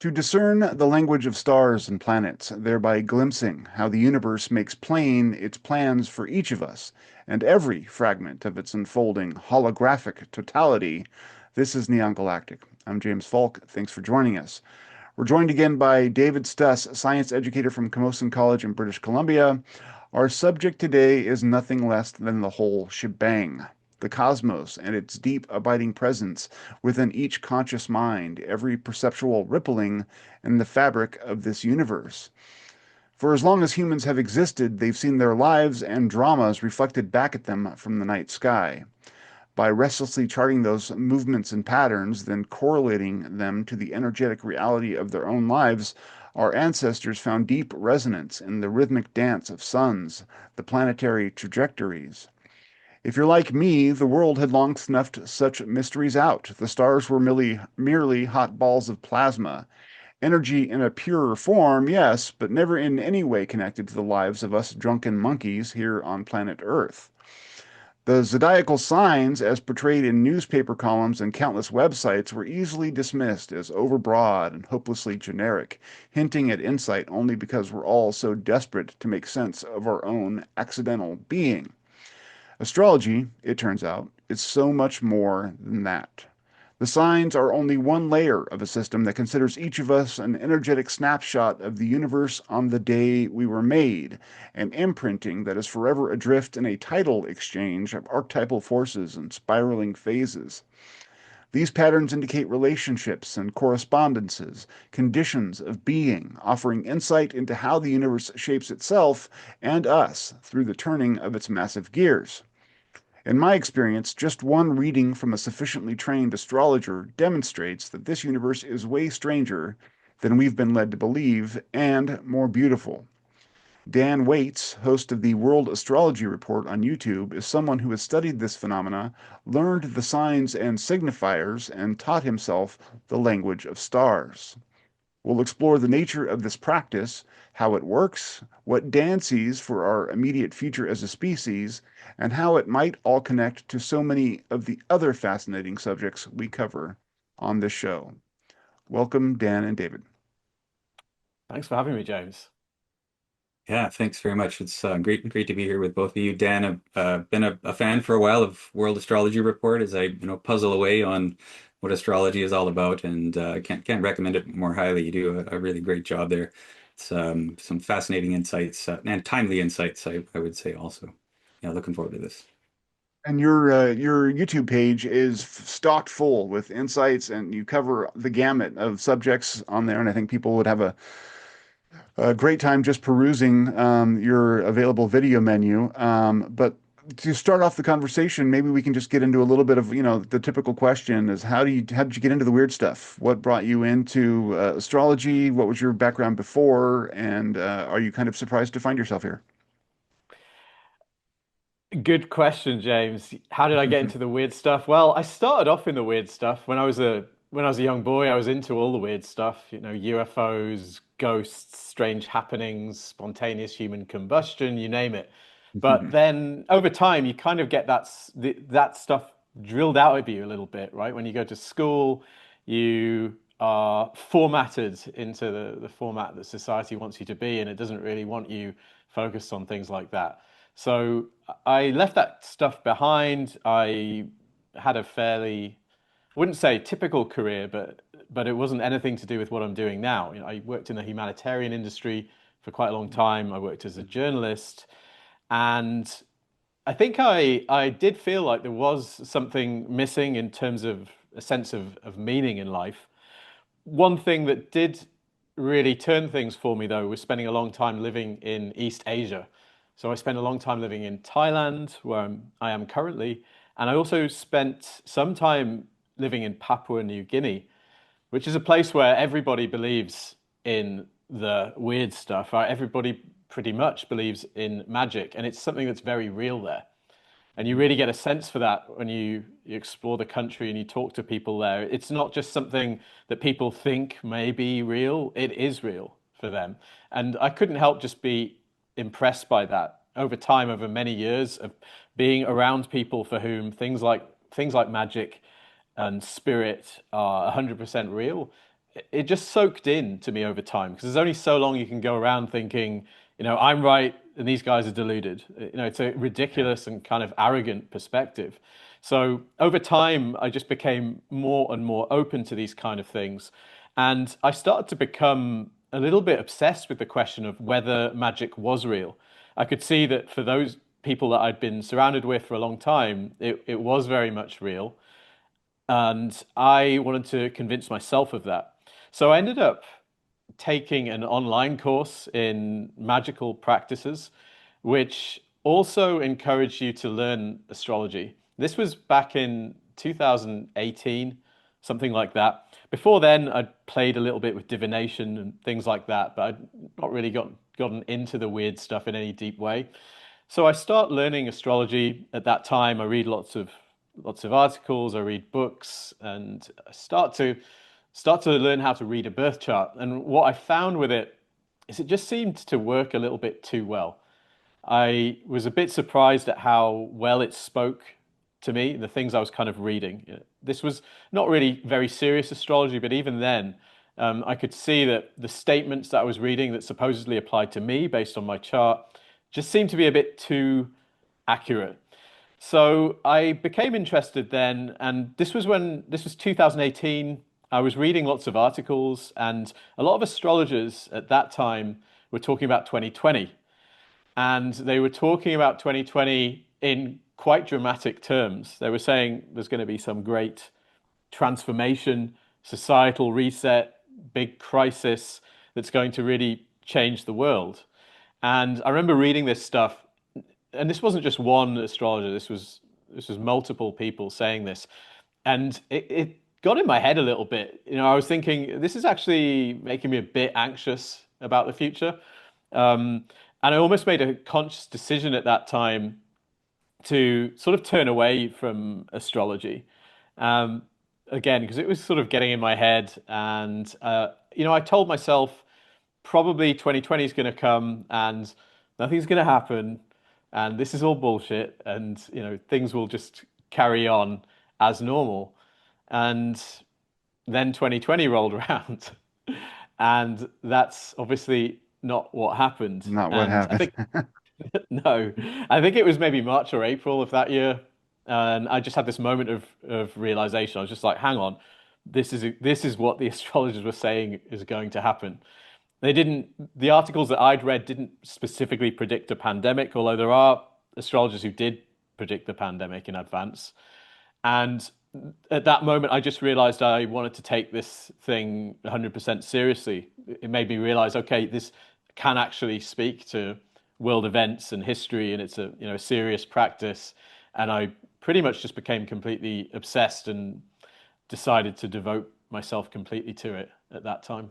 To discern the language of stars and planets, thereby glimpsing how the universe makes plain its plans for each of us and every fragment of its unfolding holographic totality. This is Neon Galactic. I'm James Falk. Thanks for joining us. We're joined again by David Stuss, science educator from Camosun College in British Columbia. Our subject today is nothing less than the whole shebang, the cosmos and its deep abiding presence within each conscious mind, every perceptual rippling in the fabric of this universe. For as long as humans have existed, they've seen their lives and dramas reflected back at them from the night sky. By restlessly charting those movements and patterns, then correlating them to the energetic reality of their own lives, our ancestors found deep resonance in the rhythmic dance of suns, the planetary trajectories. If you're like me, the world had long snuffed such mysteries out. The stars were merely hot balls of plasma. Energy in a purer form, yes, but never in any way connected to the lives of us drunken monkeys here on planet Earth. The zodiacal signs, as portrayed in newspaper columns and countless websites, were easily dismissed as overbroad and hopelessly generic, hinting at insight only because we're all so desperate to make sense of our own accidental being. Astrology, it turns out, is so much more than that. The signs are only one layer of a system that considers each of us an energetic snapshot of the universe on the day we were made, an imprinting that is forever adrift in a tidal exchange of archetypal forces and spiraling phases. These patterns indicate relationships and correspondences, conditions of being, offering insight into how the universe shapes itself and us through the turning of its massive gears. In my experience, just one reading from a sufficiently trained astrologer demonstrates that this universe is way stranger than we've been led to believe and more beautiful. Dan Waits, host of the World Astrology Report on YouTube, is someone who has studied this phenomena, learned the signs and signifiers, and taught himself the language of stars. We'll explore the nature of this practice, how it works, what Dan sees for our immediate future as a species, and how it might all connect to so many of the other fascinating subjects we cover on this show. Welcome, Dan and David. Thanks for having me, James. Yeah, thanks very much. It's great to be here with both of you. Dan, I've been a fan for a while of World Astrology Report as I puzzle away on what astrology is all about, and can't recommend it more highly. You do a really great job there. It's some fascinating insights and timely insights, I would say also. Yeah, looking forward to this. And your YouTube page is stocked full with insights, and you cover the gamut of subjects on there. And I think people would have a great time just perusing your available video menu. But to start off the conversation, maybe we can just get into a little bit of, the typical question is how did you get into the weird stuff? What brought you into astrology? What was your background before? And are you kind of surprised to find yourself here? Good question, James. How did I get into the weird stuff? Well, I started off in the weird stuff when I was a young boy. I was into all the weird stuff, UFOs, ghosts, strange happenings, spontaneous human combustion, you name it. But then over time, you kind of get that stuff drilled out of you a little bit, right? When you go to school, you are formatted into the format that society wants you to be, and it doesn't really want you focused on things like that. So I left that stuff behind. I had a fairly, I wouldn't say typical career, but it wasn't anything to do with what I'm doing now. I worked in the humanitarian industry for quite a long time. I worked as a journalist, and I think I did feel like there was something missing in terms of a sense of meaning in life. One thing that did really turn things for me, though, was spending a long time living in East Asia. So I spent a long time living in Thailand, where I am currently, and I also spent some time living in Papua New Guinea, which is a place where everybody believes in the weird stuff. Right? Everybody pretty much believes in magic, and it's something that's very real there. And you really get a sense for that when you explore the country and you talk to people there. It's not just something that people think may be real, it is real for them. And I couldn't help just be impressed by that over time, over many years of being around people for whom things like magic and spirit are 100% real. it just soaked in to me over time because there's only so long you can go around thinking, I'm right and these guys are deluded. It's a Yeah. ridiculous and kind of arrogant perspective. So over time, I just became more and more open to these kind of things. And I started to become a little bit obsessed with the question of whether magic was real. I could see that for those people that I'd been surrounded with for a long time, it was very much real. And I wanted to convince myself of that. So I ended up taking an online course in magical practices, which also encouraged you to learn astrology. This was back in 2018, something like that. Before then, I'd played a little bit with divination and things like that, but I'd not really gotten into the weird stuff in any deep way. So I start learning astrology at that time. I read lots of articles, I read books, and I start to learn how to read a birth chart. And what I found with it is it just seemed to work a little bit too well. I was a bit surprised at how well it spoke to me, the things I was kind of reading. This was not really very serious astrology, but even then, I could see that the statements that I was reading that supposedly applied to me based on my chart just seemed to be a bit too accurate. So I became interested then, and this was 2018. I was reading lots of articles, and a lot of astrologers at that time were talking about 2020, and they were talking about 2020 in quite dramatic terms. They were saying there's going to be some great transformation, societal reset, big crisis that's going to really change the world. And I remember reading this stuff, and this wasn't just one astrologer. This was multiple people saying this, and it got in my head a little bit. I was thinking this is actually making me a bit anxious about the future, and I almost made a conscious decision at that time to sort of turn away from astrology. Um, Again, because it was sort of getting in my head, and I told myself probably 2020 is going to come and nothing's going to happen and this is all bullshit and things will just carry on as normal. And then 2020 rolled around and that's obviously not what happened. Not what And I happened. think no, I think it was maybe March or April of that year. And I just had this moment of realization. I was just like, hang on, this is what the astrologers were saying is going to happen. They didn't, the articles that I'd read didn't specifically predict a pandemic, although there are astrologers who did predict the pandemic in advance. And at that moment, I just realized I wanted to take this thing 100% seriously. It made me realize, okay, this can actually speak to world events and history, and it's a serious practice. And I pretty much just became completely obsessed and decided to devote myself completely to it at that time.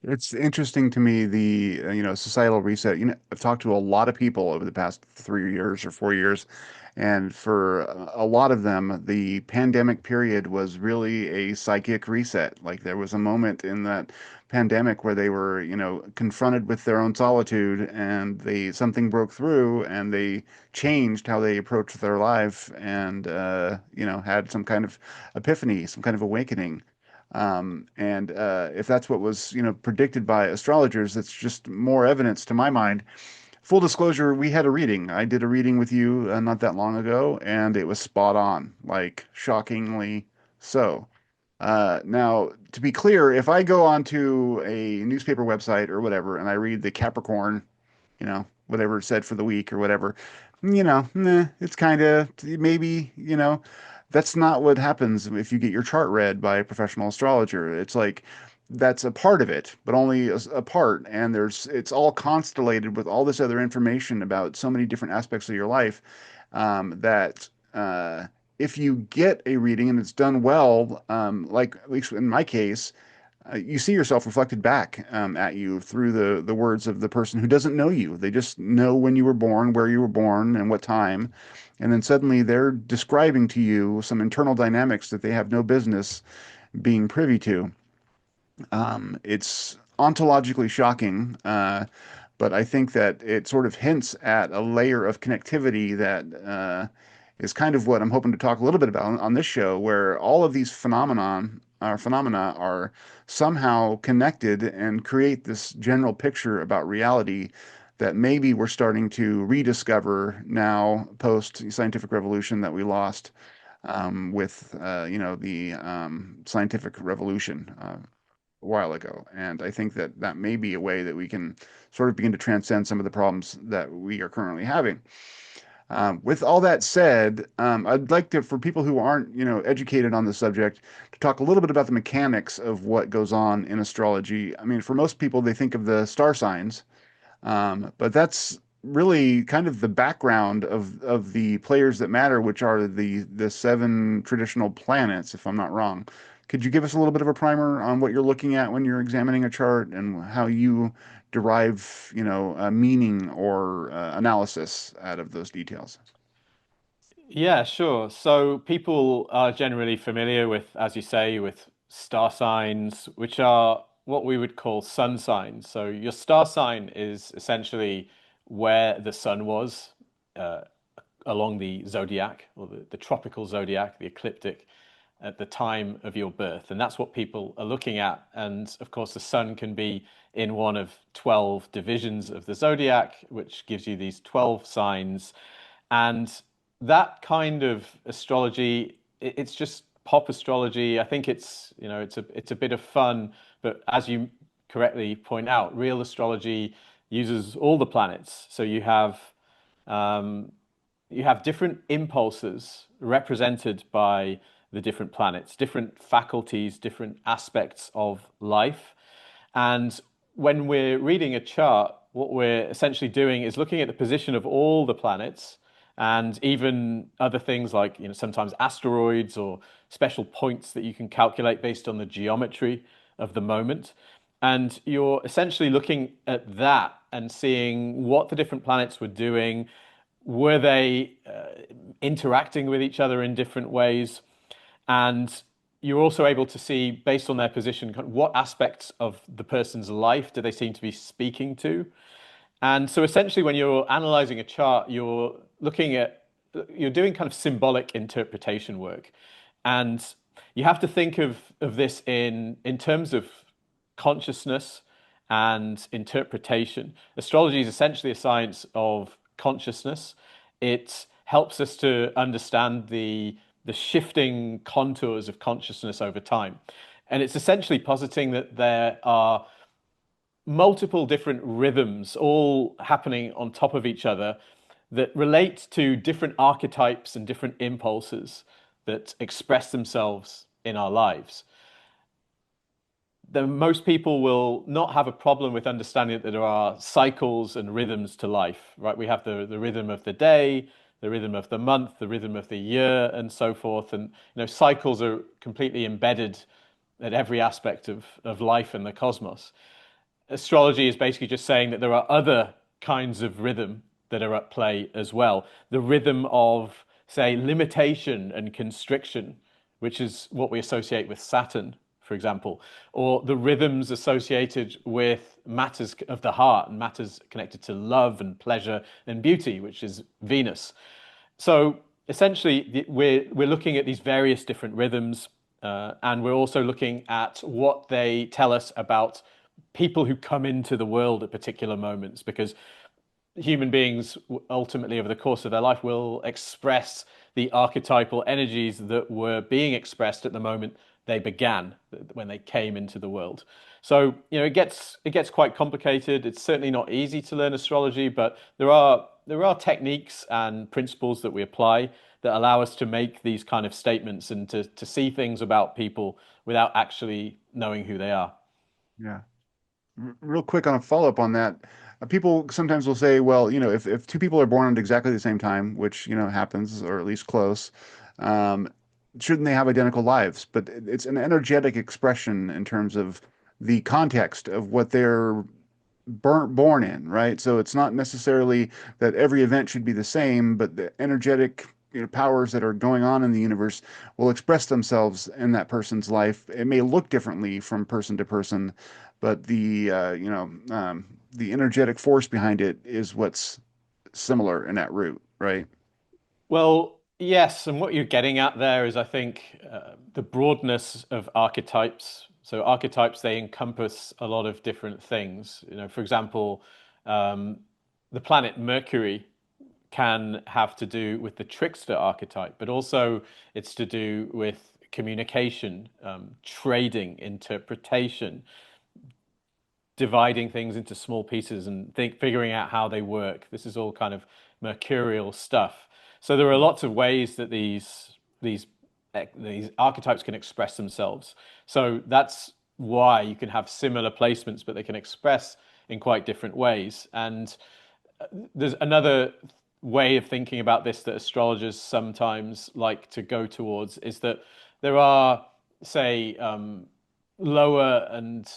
It's interesting to me the societal reset. I've talked to a lot of people over the past 3 years or 4 years, and for a lot of them, the pandemic period was really a psychic reset. Like there was a moment in that pandemic where they were confronted with their own solitude, and they something broke through, and they changed how they approached their life, and had some kind of epiphany, some kind of awakening. And if that's what was, predicted by astrologers, that's just more evidence to my mind. Full disclosure, we had a reading. I did a reading with you not that long ago, and it was spot on, like shockingly so. Now, to be clear, if I go onto a newspaper website or whatever, and I read the Capricorn, whatever it said for the week or whatever, it's kind of maybe, that's not what happens if you get your chart read by a professional astrologer. It's like that's a part of it, but only a part. And it's all constellated with all this other information about so many different aspects of your life that if you get a reading and it's done well, like at least in my case, you see yourself reflected back at you through the words of the person who doesn't know you. They just know when you were born, where you were born, and what time. And then suddenly they're describing to you some internal dynamics that they have no business being privy to. It's ontologically shocking, but I think that it sort of hints at a layer of connectivity that is kind of what I'm hoping to talk a little bit about on this show, where all of these phenomenon our phenomena are somehow connected and create this general picture about reality that maybe we're starting to rediscover now post scientific revolution that we lost with the scientific revolution a while ago. And I think that that may be a way that we can sort of begin to transcend some of the problems that we are currently having. With all that said, I'd like to, for people who aren't, educated on the subject, to talk a little bit about the mechanics of what goes on in astrology. I mean, for most people, they think of the star signs, but that's really kind of the background of the players that matter, which are the seven traditional planets, if I'm not wrong. Could you give us a little bit of a primer on what you're looking at when you're examining a chart and how you derive, a meaning or analysis out of those details? Yeah, sure. So people are generally familiar with, as you say, with star signs, which are what we would call sun signs. So your star sign is essentially where the sun was uh, along the zodiac or the tropical zodiac, the ecliptic, at the time of your birth. And that's what people are looking at. And of course, the sun can be in one of 12 divisions of the zodiac, which gives you these 12 signs. And that kind of astrology, it's just pop astrology. I think it's a bit of fun, but as you correctly point out, real astrology uses all the planets. So um, you have different impulses represented by the different planets, different faculties, different aspects of life. And when we're reading a chart, what we're essentially doing is looking at the position of all the planets and even other things like, sometimes asteroids or special points that you can calculate based on the geometry of the moment. And you're essentially looking at that and seeing what the different planets were doing. Were they interacting with each other in different ways? And you're also able to see, based on their position, what aspects of the person's life do they seem to be speaking to. And so essentially, when you're analyzing a chart, you're doing kind of symbolic interpretation work. And you have to think of this in terms of consciousness and interpretation. Astrology is essentially a science of consciousness. It helps us to understand the shifting contours of consciousness over time. And it's essentially positing that there are multiple different rhythms all happening on top of each other that relate to different archetypes and different impulses that express themselves in our lives. Most people will not have a problem with understanding that there are cycles and rhythms to life, right? We have the rhythm of the day, the rhythm of the month, the rhythm of the year, and so forth. And cycles are completely embedded at every aspect of life and the cosmos. Astrology is basically just saying that there are other kinds of rhythm that are at play as well. The rhythm of, say, limitation and constriction, which is what we associate with Saturn, for example, or the rhythms associated with matters of the heart and matters connected to love and pleasure and beauty, which is Venus. So essentially, we're looking at these various different rhythms, and we're also looking at what they tell us about people who come into the world at particular moments, because human beings ultimately over the course of their life will express the archetypal energies that were being expressed at the moment they began, when they came into the world. So it gets quite complicated. It's certainly not easy to learn astrology, but there are techniques and principles that we apply that allow us to make these kind of statements and to see things about people without actually knowing who they are. Yeah. Real quick on a follow-up on that, people sometimes will say, well, if two people are born at exactly the same time, which, happens, or at least close, um, shouldn't they have identical lives? But it's an energetic expression in terms of the context of what they're born in, right? So it's not necessarily that every event should be the same, but the energetic, powers that are going on in the universe will express themselves in that person's life. It may look differently from person to person, but the energetic force behind it is what's similar in that root, right? Well, Yes, and what you're getting at there is, I think, the broadness of archetypes. So archetypes, they encompass a lot of different things. For example, um, the planet Mercury can have to do with the trickster archetype, but also it's to do with communication, trading, interpretation, dividing things into small pieces and figuring out how they work. This is all kind of mercurial stuff. So there are lots of ways that these archetypes can express themselves. So that's why you can have similar placements, but they can express in quite different ways. And there's another way of thinking about this that astrologers sometimes like to go towards is that there are, say, lower and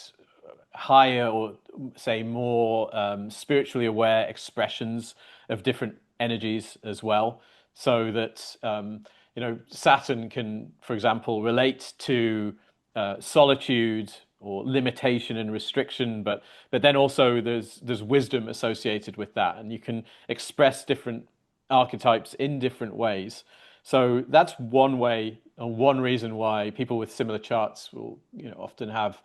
higher, or say more spiritually aware expressions of different energies as well. So that Saturn can, for example, relate to solitude or limitation and restriction, but then also there's wisdom associated with that, and you can express different archetypes in different ways. So that's one way and one reason why people with similar charts will, often have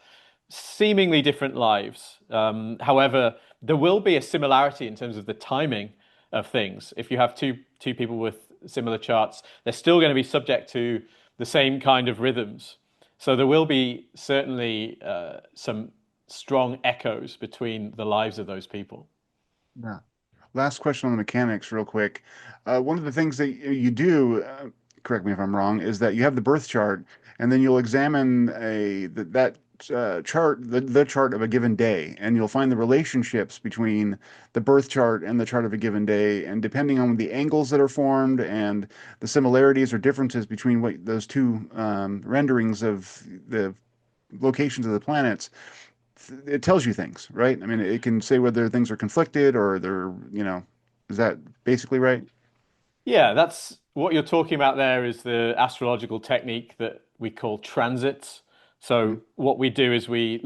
seemingly different lives. However, there will be a similarity in terms of the timing of things. If you have two people with similar charts, they're still going to be subject to the same kind of rhythms. So there will be certainly some strong echoes between the lives of those people. Yeah. Last question on the mechanics, real quick. One of the things that you do, correct me if I'm wrong, is that you have the birth chart, and then you'll examine that chart, the chart of a given day, and you'll find the relationships between the birth chart and the chart of a given day, and depending on the angles that are formed and the similarities or differences between those two renderings of the locations of the planets, it tells you things, right? I mean, it can say whether things are conflicted or is that basically right? Yeah, that's what you're talking about there is the astrological technique that we call transits. Mhm. So what we do is we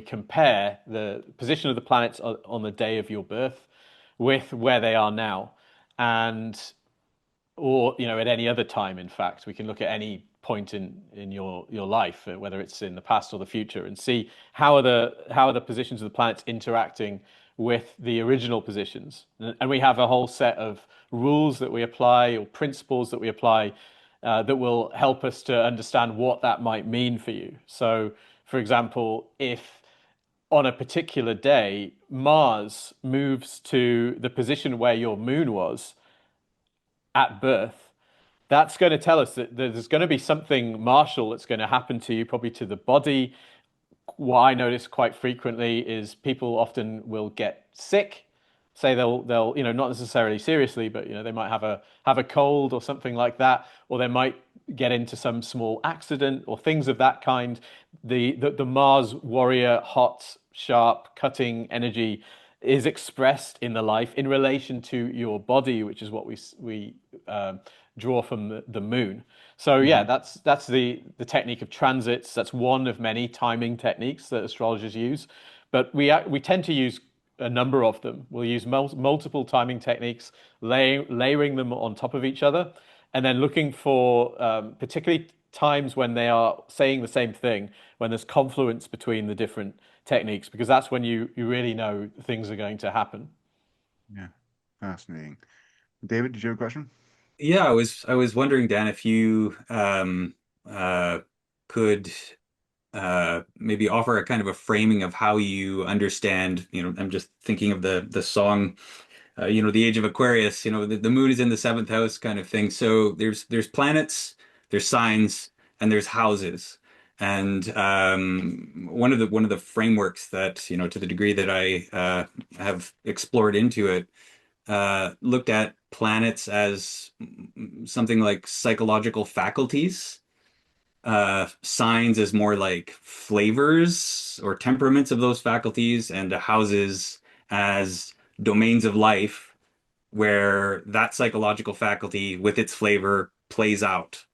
compare the position of the planets on the day of your birth with where they are now. And or at any other time. In fact, we can look at any point in your life, whether it's in the past or the future, and see how are the positions of the planets interacting with the original positions. And we have a whole set of rules that we apply, or principles that we apply, that will help us to understand what that might mean for you. So, for example, if on a particular day Mars moves to the position where your moon was at birth, that's going to tell us that there's going to be something martial that's going to happen to you, probably to the body. What I notice quite frequently is people often will get sick. Say they'll not necessarily seriously, but they might have a cold or something like that, or they might get into some small accident or things of that kind. The Mars warrior, hot, sharp, cutting energy is expressed in the life in relation to your body, which is what we draw from the moon. So yeah, Mhm. that's the technique of transits. That's one of many timing techniques that astrologers use, but we tend to use a number of them. We'll use multiple timing techniques, layering them on top of each other, and then looking for particularly times when they are saying the same thing, when there's confluence between the different techniques, because that's when you really know things are going to happen. Yeah, fascinating. David, did you have a question? Yeah, I was wondering, Dan, if you could maybe offer a kind of a framing of how you understand, I'm just thinking of the song, the Age of Aquarius, the moon is in the seventh house kind of thing. So there's planets, there's signs, and there's houses. And one of the frameworks that, to the degree that I have explored into it, looked at planets as something like psychological faculties, signs as more like flavors or temperaments of those faculties, and the houses as domains of life where that psychological faculty with its flavor plays out.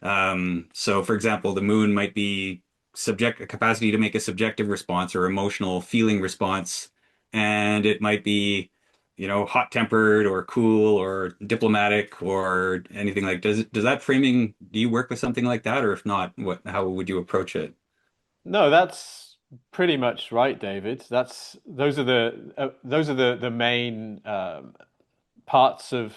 So, for example, the moon might be a capacity to make a subjective response or emotional feeling response, and it might be hot-tempered or cool or diplomatic or anything like, does that framing, do you work with something like that? Or if not, how would you approach it? No, that's pretty much right, David. That's those are the main parts of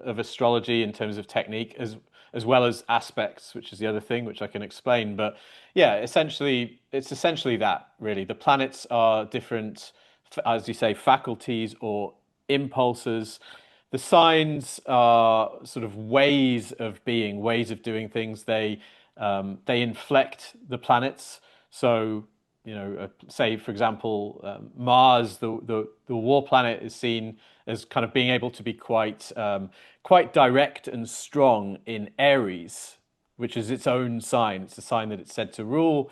astrology in terms of technique, as well as aspects, which is the other thing which I can explain. But yeah, essentially, it's essentially that really. The planets are different, as you say, faculties or impulses. The signs are sort of ways of being, ways of doing things. They inflect the planets. So say for example, Mars, the war planet, is seen as kind of being able to be quite direct and strong in Aries, which is its own sign. It's a sign that it's said to rule,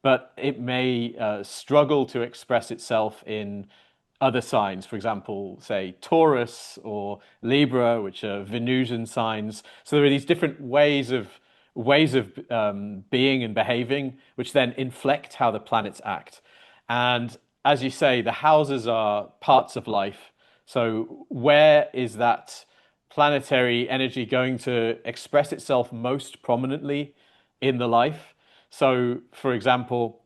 but it may struggle to express itself in other signs. For example, say Taurus or Libra, which are Venusian signs. So there are these different ways of being and behaving, which then inflect how the planets act. And as you say, the houses are parts of life. So where is that planetary energy going to express itself most prominently in the life? So, for example,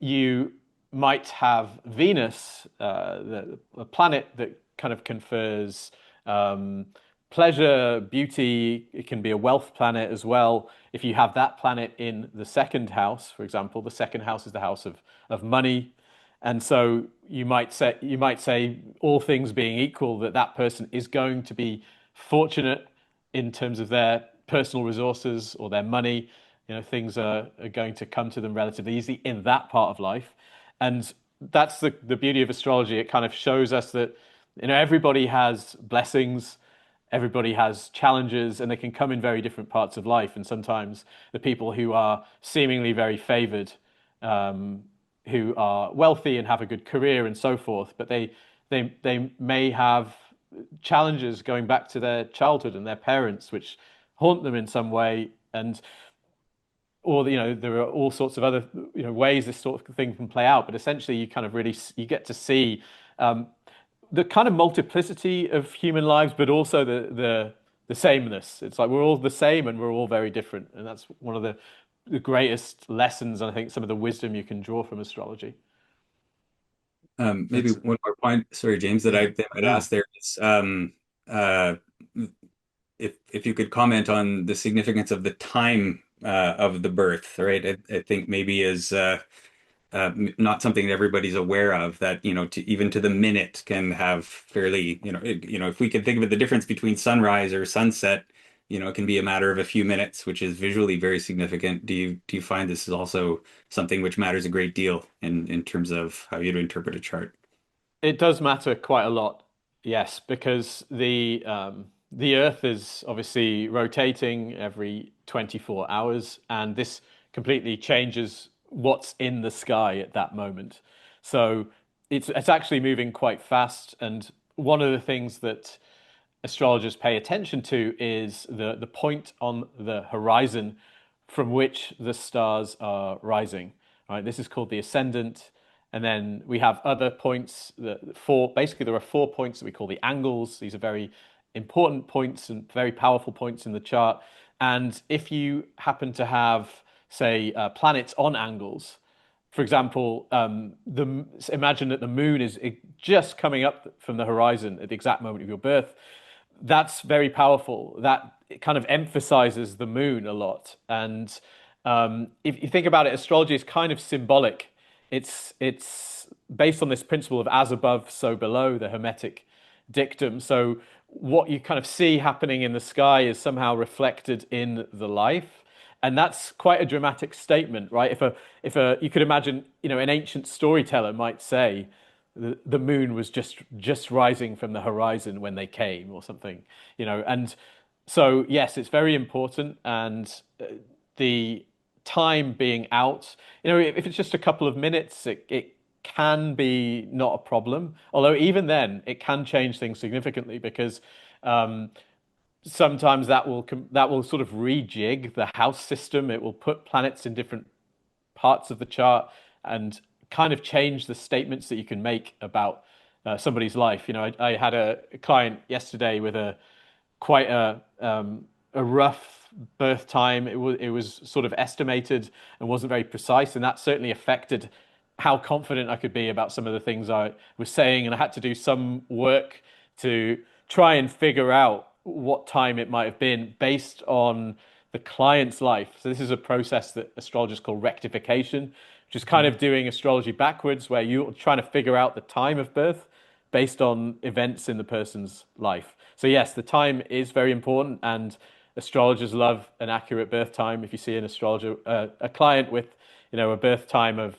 you might have Venus, a planet that kind of confers um, pleasure, beauty. It can be a wealth planet as well. If you have that planet in the second house, for example, the second house is the house of money, and so you might say all things being equal that that person is going to be fortunate in terms of their personal resources or their money. Things are going to come to them relatively easily in that part of life. And that's the beauty of astrology. It kind of shows us that everybody has blessings, everybody has challenges, and they can come in very different parts of life. And sometimes the people who are seemingly very favored, who are wealthy and have a good career and so forth, but they may have challenges going back to their childhood and their parents, which haunt them in some way. And or there are all sorts of other ways this sort of thing can play out. But essentially, you kind of really you get to see um, the kind of multiplicity of human lives, but also the sameness. It's like we're all the same and we're all very different, and that's one of the greatest lessons, and I think some of the wisdom you can draw from astrology. Maybe It's one more point, sorry, James, that yeah, I would yeah. ask there is uh, if you could comment on the significance of the time of the birth, right? I think maybe is not something that everybody's aware of, that even to the minute can have fairly if we could think of it, the difference between sunrise or sunset, it can be a matter of a few minutes, which is visually very significant. Do you find this is also something which matters a great deal in terms of how you'd interpret a chart? It does matter quite a lot, yes, because the Earth is obviously rotating every 24 hours, and this completely changes what's in the sky at that moment. So it's actually moving quite fast, and one of the things that astrologers pay attention to is the point on the horizon from which the stars are rising. Right, this is called the ascendant, and then we have other points. Basically, there are 4 points that we call the angles. These are very important points and very powerful points in the chart. And if you happen to have, say, planets on angles, for example, imagine that the moon is just coming up from the horizon at the exact moment of your birth. That's very powerful. That it kind of emphasizes the moon a lot. And if you think about it, astrology is kind of symbolic. It's based on this principle of as above, so below, the Hermetic dictum. So what you kind of see happening in the sky is somehow reflected in the life. And that's quite a dramatic statement, right? If you could imagine, an ancient storyteller might say the moon was just rising from the horizon when they came or something, and so yes, it's very important. And the time being out, if it's just a couple of minutes, it can be not a problem. Although even then, it can change things significantly because um, sometimes that will sort of rejig the house system. It will put planets in different parts of the chart and kind of change the statements that you can make about somebody's life. I had a client yesterday with quite a rough birth time. It was sort of estimated and wasn't very precise, and that certainly affected how confident I could be about some of the things I was saying. And I had to do some work to try and figure out what time it might have been based on the client's life. So this is a process that astrologers call rectification, which is kind Mhm. of doing astrology backwards, where you're trying to figure out the time of birth based on events in the person's life. So yes, the time is very important, and astrologers love an accurate birth time. If you see an astrologer, a client with, a birth time of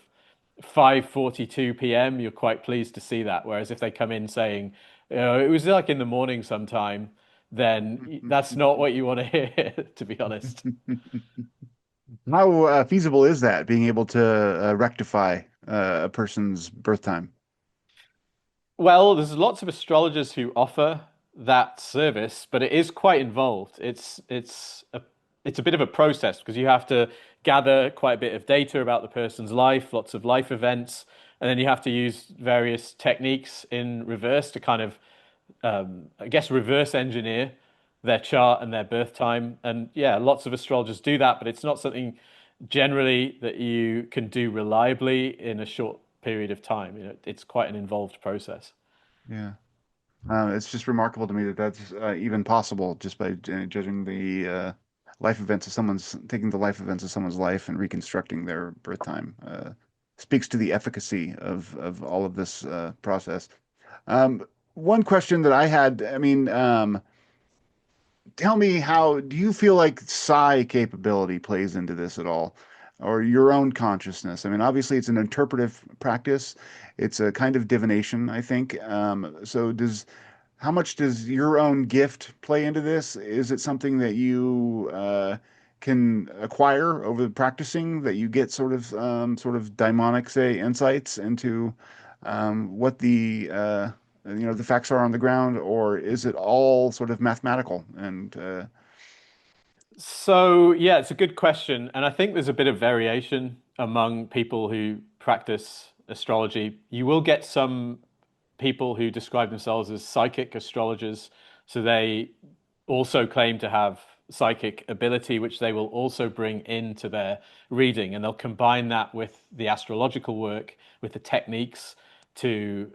5:42 p.m., you're quite pleased to see that. Whereas if they come in saying, it was like in the morning sometime, then that's not what you want to hear, to be honest. How feasible is that, being able to rectify a person's birth time? Well, there's lots of astrologers who offer that service, but it is quite involved. It's a bit of a process because you have to gather quite a bit of data about the person's life, lots of life events, and then you have to use various techniques in reverse to kind of, I guess, reverse engineer their chart and their birth time. And yeah, lots of astrologers do that, but it's not something generally that you can do reliably in a short period of time. It's quite an involved process. Yeah. It's just remarkable to me that that's even possible just by judging the life events of someone's, taking the life events of someone's life and reconstructing their birth time. Speaks to the efficacy of all of this process. One question that I had, I mean, tell me, how do you feel like psi capability plays into this at all, or your own consciousness? I mean, obviously it's an interpretive practice. It's a kind of divination, I think. So how much does your own gift play into this? Is it something that you can acquire over the practicing, that you get sort of daimonic, say, insights into what the facts are on the ground, or is it all sort of mathematical and So, yeah, it's a good question. And I think there's a bit of variation among people who practice astrology. You will get some people who describe themselves as psychic astrologers. So they also claim to have psychic ability, which they will also bring into their reading. And they'll combine that with the astrological work, with the techniques to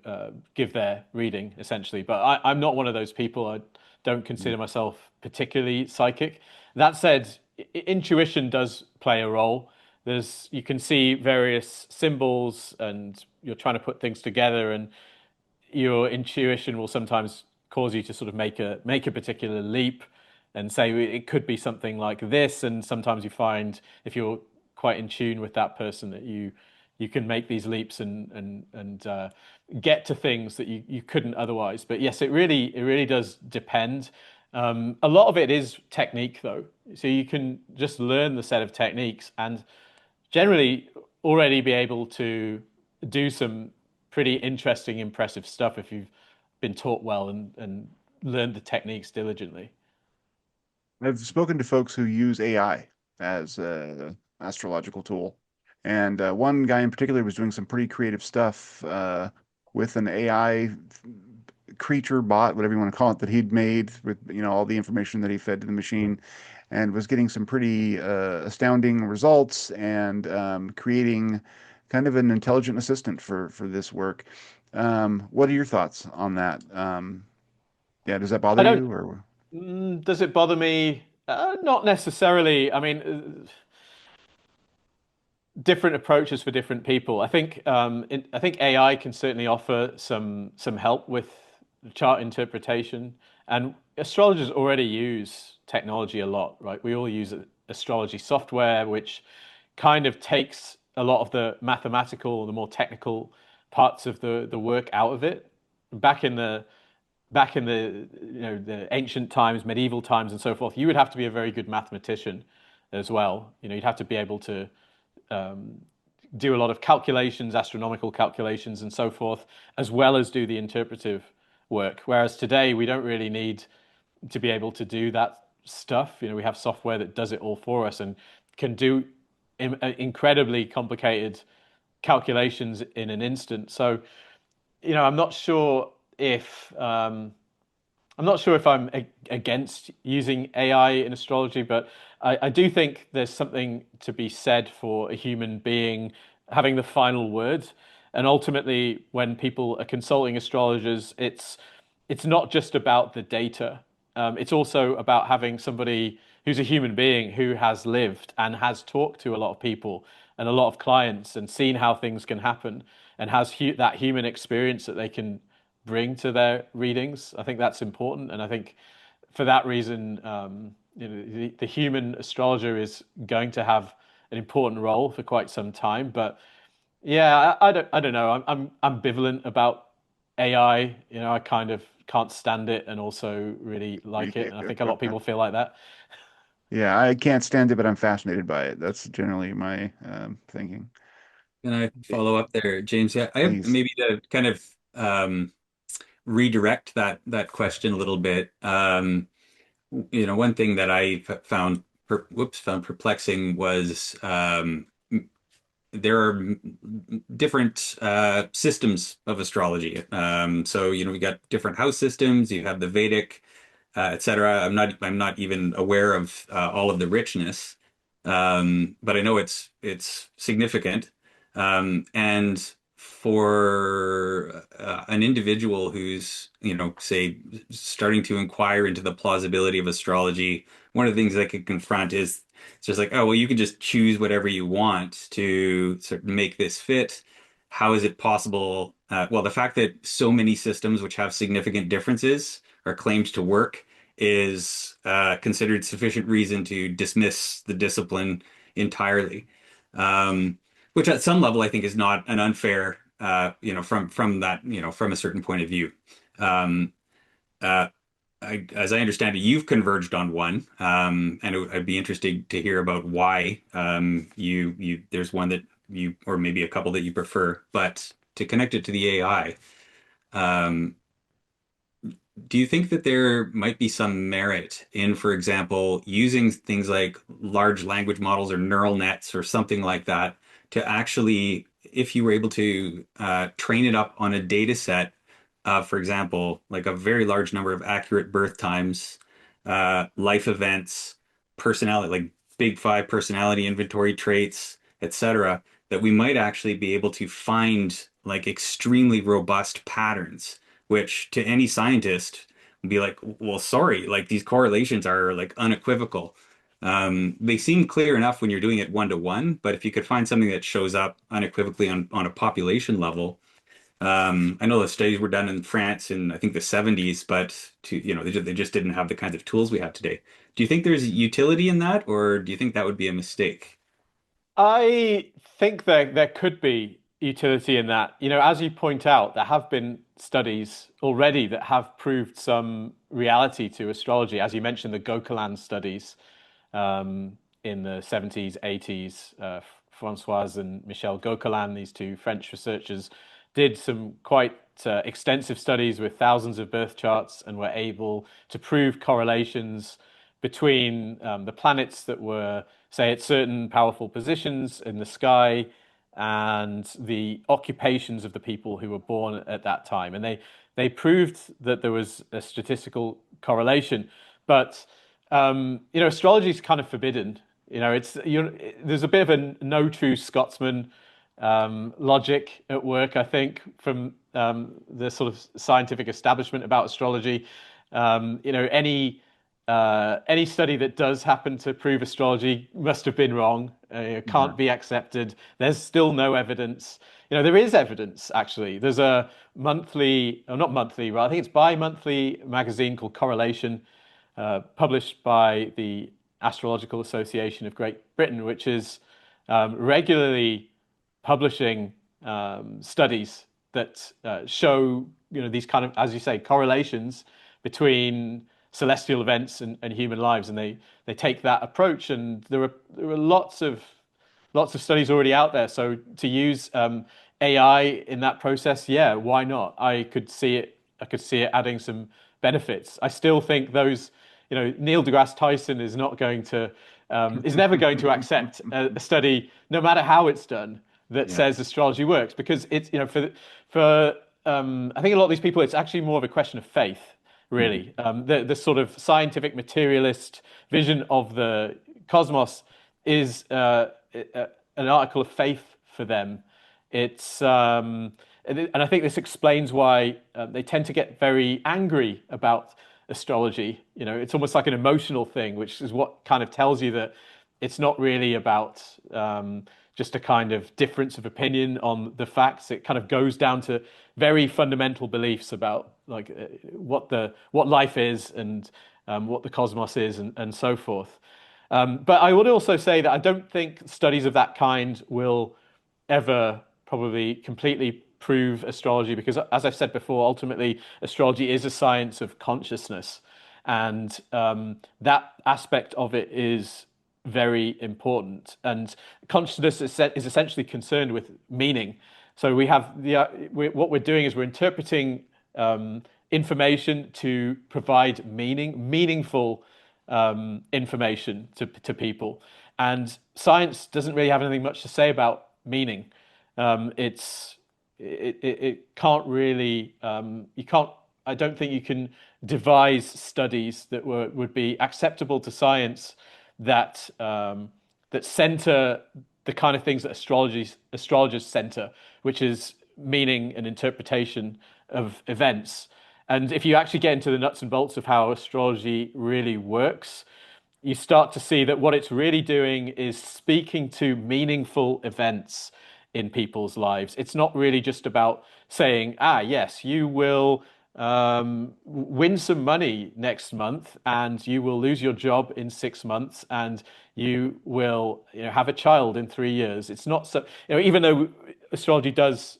give their reading, essentially. But I'm not one of those people. I don't consider myself particularly psychic. That said, intuition does play a role. You can see various symbols and you're trying to put things together, and your intuition will sometimes cause you to sort of make a particular leap and say it could be something like this. And sometimes you find, if you're quite in tune with that person, that you can make these leaps and get to things that you couldn't otherwise. But yes, it really does depend. A lot of it is technique, though. So you can just learn the set of techniques and generally already be able to do some pretty interesting, impressive stuff if you've been taught well and learned the techniques diligently. I've spoken to folks who use AI as a astrological tool, and one guy in particular was doing some pretty creative stuff with an AI creature bot, whatever you want to call it, that he'd made with all the information that he fed to the machine, and was getting some pretty astounding results and creating kind of an intelligent assistant for this work. What are your thoughts on that? Yeah, does that I bother don't. you or? Does it bother me? Not necessarily. I mean, different approaches for different people. I think AI can certainly offer some help with chart interpretation, and astrologers already use technology a lot, right? We all use astrology software, which kind of takes a lot of the mathematical, the more technical parts of the work out of it. Back in the the ancient times, medieval times, and so forth, you would have to be a very good mathematician as well. You'd have to be able to um, do a lot of calculations, astronomical calculations, and so forth, as well as do the interpretive work. Whereas today, we don't really need to be able to do that stuff. We have software that does it all for us and can do incredibly complicated calculations in an instant. So I'm not sure if I'm against using AI in astrology, but I do think there's something to be said for a human being having the final word. And ultimately, when people are consulting astrologers, it's not just about the data. It's also about having somebody who's a human being who has lived and has talked to a lot of people and a lot of clients and seen how things can happen and has that human experience that they can bring to their readings. I think that's important, and I think for that reason, the human astrologer is going to have an important role for quite some time. But yeah, I don't know. I'm ambivalent about AI. I kind of can't stand it and also really like it, and I think a lot of people feel like that. Yeah, I can't stand it, but I'm fascinated by it. That's generally my thinking. Can I follow up there, James? Yeah, I have Please. maybe to kind of redirect that question a little bit. One thing that I found perplexing was there are different systems of astrology. So we got different house systems. You have the Vedic, etc. I'm not even aware of all of the richness, but I know it's significant. And for an individual who's say starting to inquire into the plausibility of astrology, one of the things that could confront is it's just like, oh, well, you can just choose whatever you want to sort of make this fit. How is it possible? Well, the fact that so many systems which have significant differences are claimed to work is considered sufficient reason to dismiss the discipline entirely. Which at some level I think is not an unfair, from that, from a certain point of view. Um, uh, as I understand it, you've converged on one, and I'd be interested to hear about why there's one that you, or maybe a couple that you prefer. But to connect it to the AI, um, do you think that there might be some merit in, for example, using things like large language models or neural nets or something like that to actually, if you were able to train it up on a data set, for example, like a very large number of accurate birth times, life events, personality, like big five personality inventory traits, etc., that we might actually be able to find like extremely robust patterns which to any scientist would be like, well, sorry, like these correlations are like unequivocal. They seem clear enough when you're doing it one to one, but if you could find something that shows up unequivocally on a population level, I know the studies were done in France in I think the 70s, but they just didn't have the kinds of tools we have today. Do you think there's utility in that, or do you think that would be a mistake? I think there could be utility in that. As you point out, there have been studies already that have proved some reality to astrology. As you mentioned, the Gokeland studies in the 70s, 80s. Francoise and Michel Gokeland, these two French researchers, did some quite extensive studies with thousands of birth charts and were able to prove correlations between the planets that were, say, at certain powerful positions in the sky and the occupations of the people who were born at that time. And they proved that there was a statistical correlation. But astrology is kind of forbidden. There's a bit of a no true Scotsman logic at work, I think, from the sort of scientific establishment about astrology. Any study that does happen to prove astrology must have been wrong. It Yeah. can't be accepted. There's still no evidence. There is evidence actually. There's a monthly, or not monthly, right? I think it's bi-monthly magazine called Correlation, published by the Astrological Association of Great Britain, which is regularly publishing studies that show, these kind of, as you say, correlations between celestial events and human lives, and they take that approach. And there are lots of studies already out there. So to use AI in that process, yeah, why not? I could see it. I could see it adding some benefits. I still think those, Neil deGrasse Tyson is never going to accept a study, no matter how it's done, that Yeah. says astrology works, because it's, for I think a lot of these people, it's actually more of a question of faith, Mhm. really. The sort of scientific materialist vision of the cosmos is an article of faith for them. It's and I think this explains why they tend to get very angry about astrology. You know, it's almost like an emotional thing, which is what kind of tells you that it's not really about just a kind of difference of opinion on the facts. It kind of goes down to very fundamental beliefs about like what life is and what the cosmos is and so forth. But I would also say that I don't think studies of that kind will ever probably completely prove astrology because, as I've said before, ultimately astrology is a science of consciousness, and that aspect of it is very important. And consciousness is essentially concerned with meaning. So we have what we're doing is we're interpreting information to provide meaningful information to people. And science doesn't really have anything much to say about meaning. It can't really you can't. I don't think you can devise studies that would be acceptable to science that that center the kind of things that astrologers center, which is meaning and interpretation of events. And if you actually get into the nuts and bolts of how astrology really works, you start to see that what it's really doing is speaking to meaningful events in people's lives. It's not really just about saying, ah, yes, you will win some money next month and you will lose your job in 6 months and you will, you know, have a child in 3 years. It's not so, you know, even though astrology does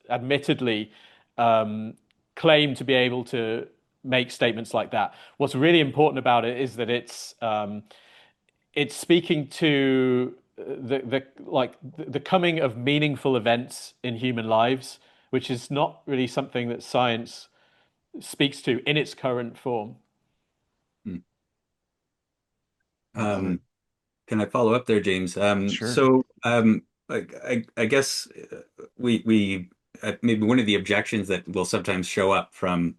admittedly um, claim to be able to make statements like that. What's really important about it is that it's speaking to the coming of meaningful events in human lives, which is not really something that science speaks to in its current form. Mm. I love it. Um, can I follow up there, James? Sure. I guess we maybe one of the objections that will sometimes show up from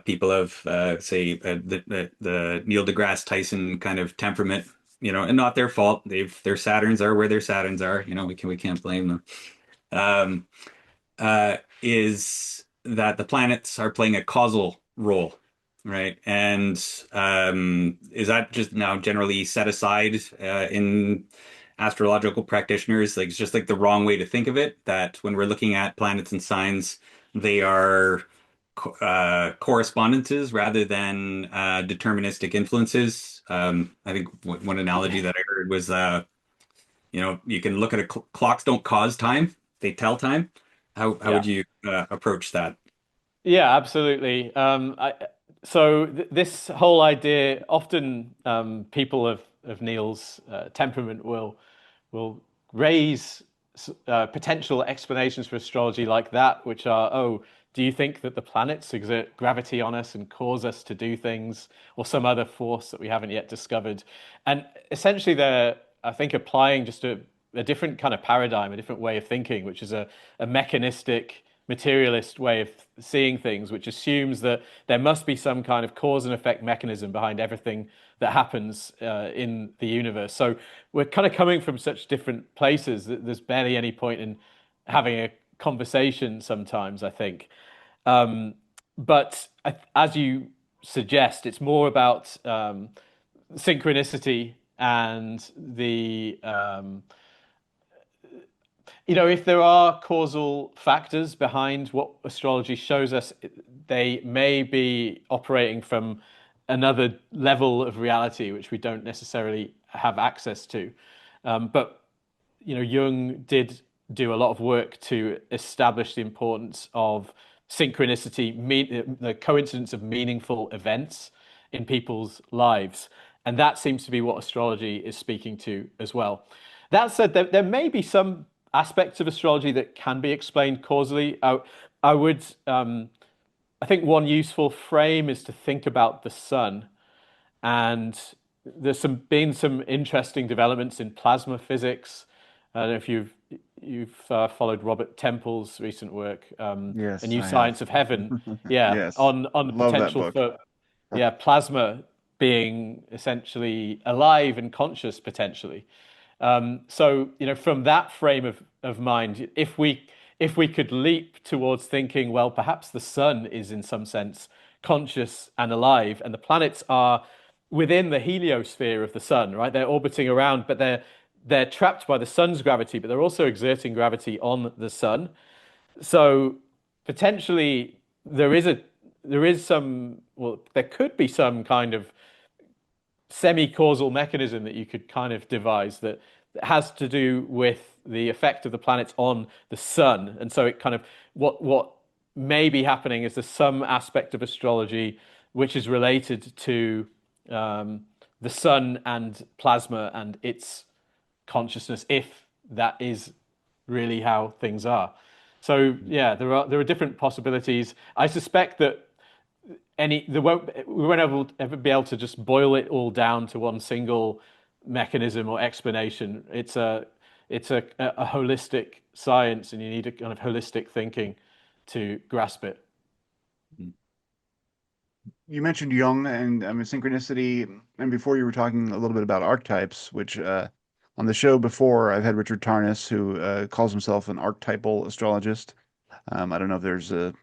people of say the Neil deGrasse Tyson kind of temperament, and not their fault. Their Saturns are where their Saturns are. We can't blame them. Um, is that the planets are playing a causal role, right? And is that just now generally set aside in astrological practitioners? Like it's just like the wrong way to think of it, that when we're looking at planets and signs, they are correspondences rather than deterministic influences. I think one analogy that I heard was, you can look at clocks don't cause time, they tell time. How Yeah. would you approach that? Yeah, absolutely. So this whole idea, often people of Neil's temperament will raise potential explanations for astrology like that, which are, oh, do you think that the planets exert gravity on us and cause us to do things, or some other force that we haven't yet discovered? And essentially, they're, I think, applying just a different kind of paradigm, a different way of thinking, which is a mechanistic, materialist way of seeing things, which assumes that there must be some kind of cause and effect mechanism behind everything that happens in the universe. So we're kind of coming from such different places that there's barely any point in having a conversation sometimes, I think. Um, but as you suggest, it's more about synchronicity and if there are causal factors behind what astrology shows us, they may be operating from another level of reality which we don't necessarily have access to. But Jung did do a lot of work to establish the importance of synchronicity, the coincidence of meaningful events in people's lives. And that seems to be what astrology is speaking to as well. That said, there may be some aspects of astrology that can be explained causally. I would, I think one useful frame is to think about the sun, and there's been some interesting developments in plasma physics. I don't know if followed Robert Temple's recent work, A Yes, New I have. Science of Heaven, yeah, Yes, on the love that potential book. for plasma being essentially alive and conscious potentially. So, from that frame of mind, if we could leap towards thinking, well, perhaps the sun is in some sense conscious and alive, and the planets are within the heliosphere of the sun, right? They're orbiting around, but they're trapped by the sun's gravity, but they're also exerting gravity on the sun. So potentially there could be some kind of semi-causal mechanism that you could kind of devise that has to do with the effect of the planets on the sun. And so it kind of what may be happening is there's some aspect of astrology which is related to the sun and plasma and its consciousness, if that is really how things are. So yeah, there are different possibilities. I suspect that we won't ever be able to just boil it all down to one single mechanism or explanation. It's a holistic science, and you need a kind of holistic thinking to grasp it. You mentioned Jung and synchronicity, and before you were talking a little bit about archetypes, which on the show before I've had Richard Tarnas, who calls himself an archetypal astrologist. I don't know if there's a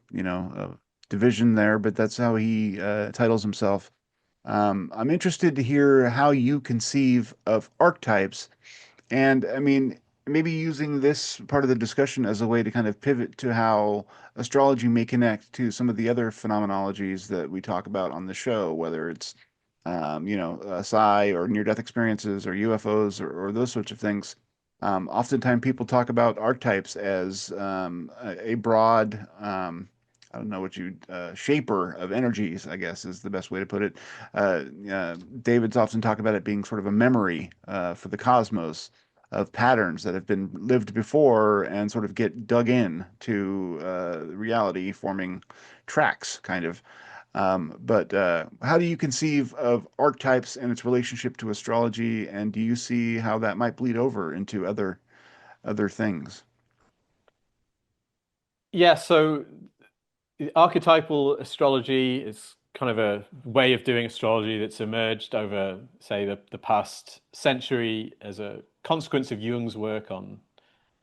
division there, but that's how he titles himself. I'm interested to hear how you conceive of archetypes, and maybe using this part of the discussion as a way to kind of pivot to how astrology may connect to some of the other phenomenologies that we talk about on the show, whether it's, psi or near-death experiences or UFOs or those sorts of things. Oftentimes people talk about archetypes as a broad, I don't know what you shaper of energies, I guess is the best way to put it. David's often talked about it being sort of a memory for the cosmos of patterns that have been lived before and sort of get dug in to reality, forming tracks, kind of. But how do you conceive of archetypes and its relationship to astrology, and do you see how that might bleed over into other things? Yeah, so archetypal astrology is kind of a way of doing astrology that's emerged over, say, the past century as a consequence of Jung's work on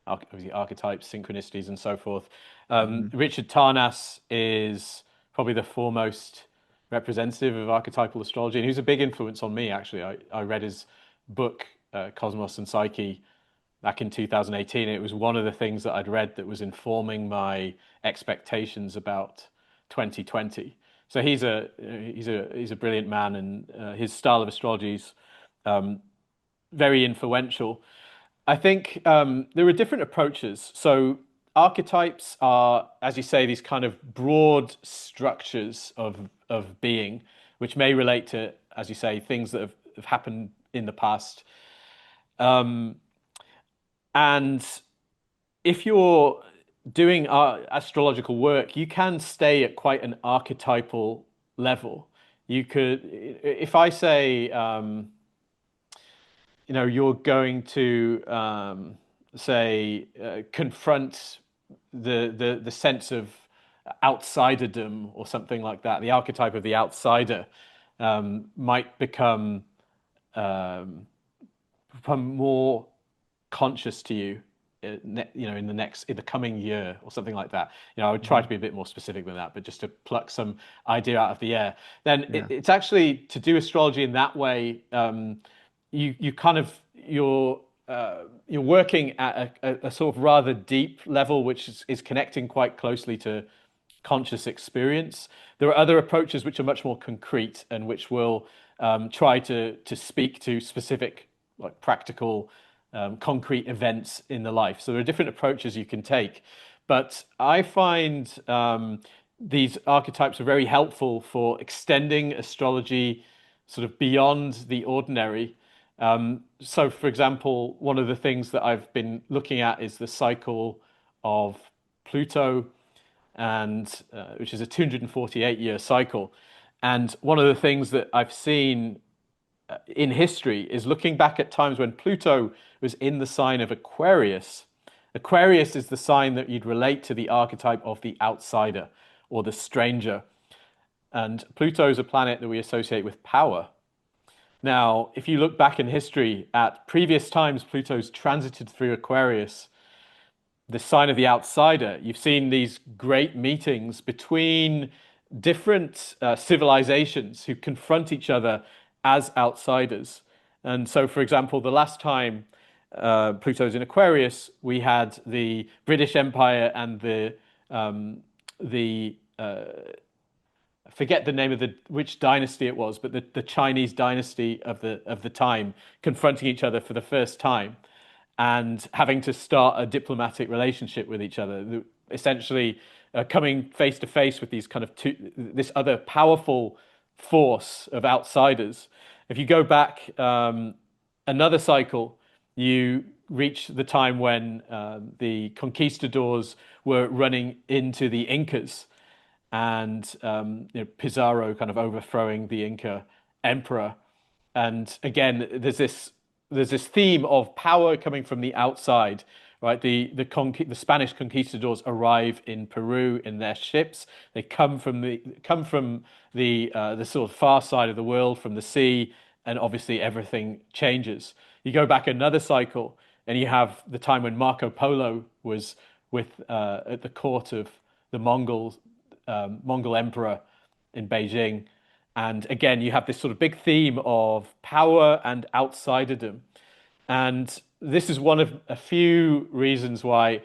archetypes, synchronicities, and so forth. Hmm. Richard Tarnas is probably the foremost representative of archetypal astrology, and he was a big influence on me, actually. I read his book, Cosmos and Psyche, back in 2018. It was one of the things that I'd read that was informing my expectations about 2020. So he's a brilliant man, and his style of astrology is very influential. I think there are different approaches. So archetypes are, as you say, these kind of broad structures of being, which may relate to, as you say, things that have happened in the past. Um, and if you're doing astrological work, you can stay at quite an archetypal level. You could, if I say, you're going to say confront the sense of outsiderdom or something like that. The archetype of the outsider might um, become more conscious to you, in the coming year or something like that. I would try Hmm. to be a bit more specific than that, but just to pluck some idea out of the air. Then Yeah. it's actually to do astrology in that way. You kind of you're working at a sort of rather deep level, which is connecting quite closely to conscious experience. There are other approaches which are much more concrete and which will try to speak to specific, like practical, concrete events in the life. So there are different approaches you can take, but I find these archetypes are very helpful for extending astrology sort of beyond the ordinary. So, for example, one of the things that I've been looking at is the cycle of Pluto, and which is a 248-year cycle. And one of the things that I've seen in history is looking back at times when Pluto was in the sign of Aquarius, Aquarius is the sign that you'd relate to the archetype of the outsider or the stranger. And Pluto is a planet that we associate with power. Now, if you look back in history at previous times Pluto's transited through Aquarius, the sign of the outsider, you've seen these great meetings between different civilizations who confront each other as outsiders. And so, for example, the last time Pluto's in Aquarius, we had the British Empire and the I forget the name of which dynasty it was, but the Chinese dynasty of the time confronting each other for the first time and having to start a diplomatic relationship with each other, essentially coming face to face with these kind of this other powerful force of outsiders. If you go back another cycle, you reach the time when the conquistadors were running into the Incas and Pizarro kind of overthrowing the Inca emperor. And again, there's this theme of power coming from the outside, right? The Spanish conquistadors arrive in Peru in their ships. They come from the sort of far side of the world, from the sea, and obviously everything changes. You go back another cycle, and you have the time when Marco Polo was at the court of the Mongol emperor in Beijing. And again, you have this sort of big theme of power and outsiderdom. And this is one of a few reasons why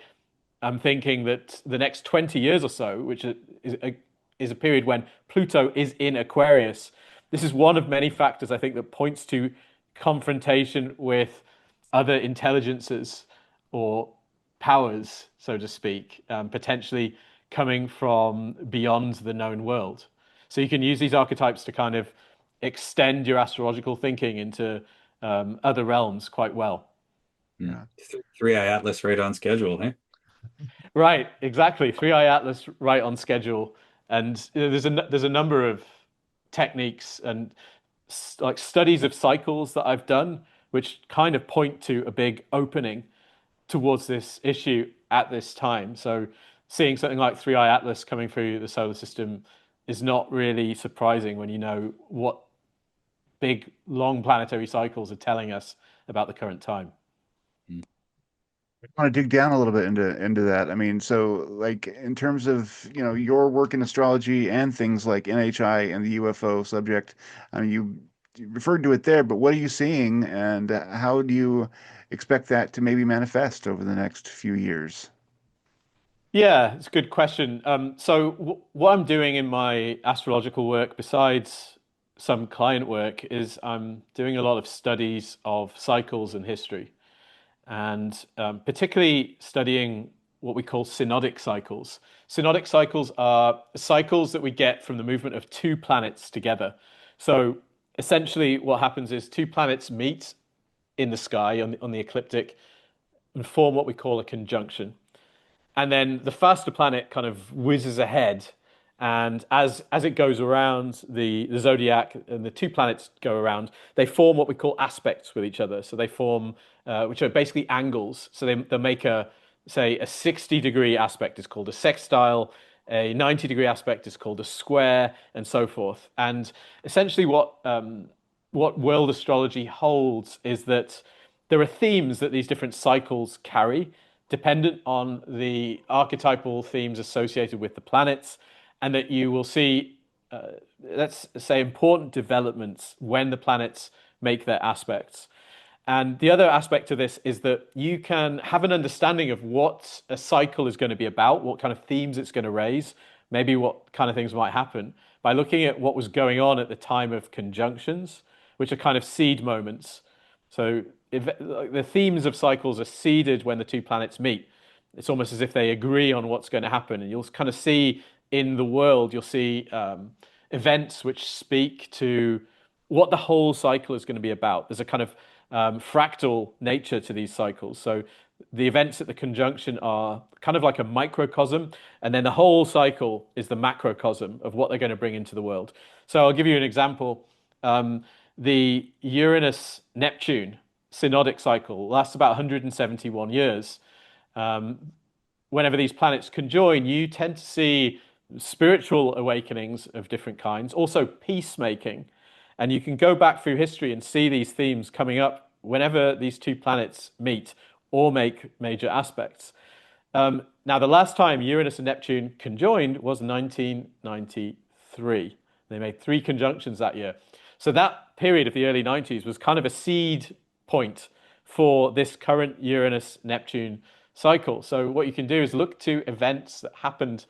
I'm thinking that the next 20 years or so, which is a period when Pluto is in Aquarius, this is one of many factors I think that points to confrontation with other intelligences or powers, so to speak, potentially coming from beyond the known world. So you can use these archetypes to kind of extend your astrological thinking into other realms quite well. Yeah. 3i Atlas right on schedule, hey? Right, exactly. 3i Atlas right on schedule. And there's a number of techniques and like studies of cycles that I've done, which kind of point to a big opening towards this issue at this time. So seeing something like 3i Atlas coming through the solar system is not really surprising when you know what big, long planetary cycles are telling us about the current time. I want to dig down a little bit into that. I mean, so like in terms of, your work in astrology and things like NHI and the UFO subject, I mean, you referred to it there, but what are you seeing and how do you expect that to maybe manifest over the next few years? Yeah, it's a good question. So what I'm doing in my astrological work, besides some client work, is I'm doing a lot of studies of cycles and history, and particularly studying what we call synodic cycles. Synodic cycles are cycles that we get from the movement of two planets together. So essentially, what happens is two planets meet in the sky on the ecliptic and form what we call a conjunction. And then the faster planet kind of whizzes ahead, and as it goes around the zodiac and the two planets go around, they form what we call aspects with each other. So they form which are basically angles. So they make a 60-degree aspect is called a sextile, a 90-degree aspect is called a square, and so forth. And essentially, what world astrology holds is that there are themes that these different cycles carry, dependent on the archetypal themes associated with the planets, and that you will see, let's say, important developments when the planets make their aspects. And the other aspect to this is that you can have an understanding of what a cycle is going to be about, what kind of themes it's going to raise, maybe what kind of things might happen, by looking at what was going on at the time of conjunctions, which are kind of seed moments. So if the themes of cycles are seeded when the two planets meet, it's almost as if they agree on what's going to happen. And you'll kind of see in the world, you'll see events which speak to what the whole cycle is going to be about. There's a kind of fractal nature to these cycles. So the events at the conjunction are kind of like a microcosm, and then the whole cycle is the macrocosm of what they're going to bring into the world. So I'll give you an example. The Uranus-Neptune synodic cycle lasts about 171 years. Um, Whenever these planets conjoin, you tend to see spiritual awakenings of different kinds, also peacemaking. And you can go back through history and see these themes coming up whenever these two planets meet or make major aspects. Now, the last time Uranus and Neptune conjoined was 1993. They made three conjunctions that year. So that period of the early 90s was kind of a seed point for this current Uranus-Neptune cycle. So what you can do is look to events that happened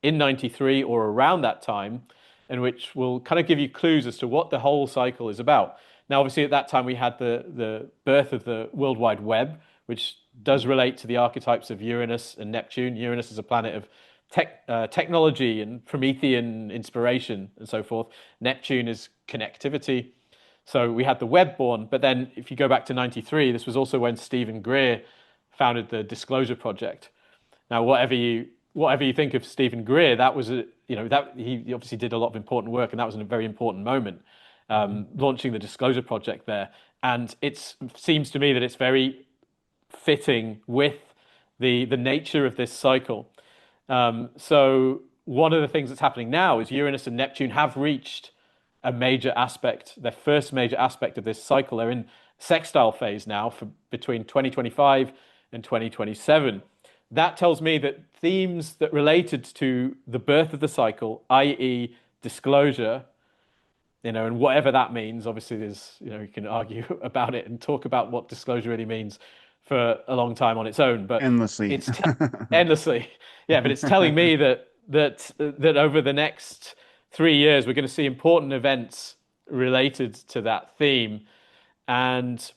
in 93 or around that time, and which will kind of give you clues as to what the whole cycle is about. Now, obviously, at that time, we had the birth of the World Wide Web, which does relate to the archetypes of Uranus and Neptune. Uranus is a planet of technology and Promethean inspiration and so forth. Neptune is connectivity. So we had the web born, but then if you go back to 93, this was also when Stephen Greer founded the Disclosure Project. Now, whatever you think of Stephen Greer, that was that he obviously did a lot of important work, and that was a very important moment, launching the Disclosure Project there. And it seems to me that it's very fitting with the nature of this cycle. So one of the things that's happening now is Uranus and Neptune have reached a major aspect, their first major aspect of this cycle. They're in sextile phase now for between 2025 and 2027. That tells me that themes that related to the birth of the cycle, i.e. disclosure, and whatever that means, obviously there's, you can argue about it and talk about what disclosure really means for a long time on its own, but Endlessly. it's endlessly. Yeah, but it's telling me that over the next 3 years, we're going to see important events related to that theme. And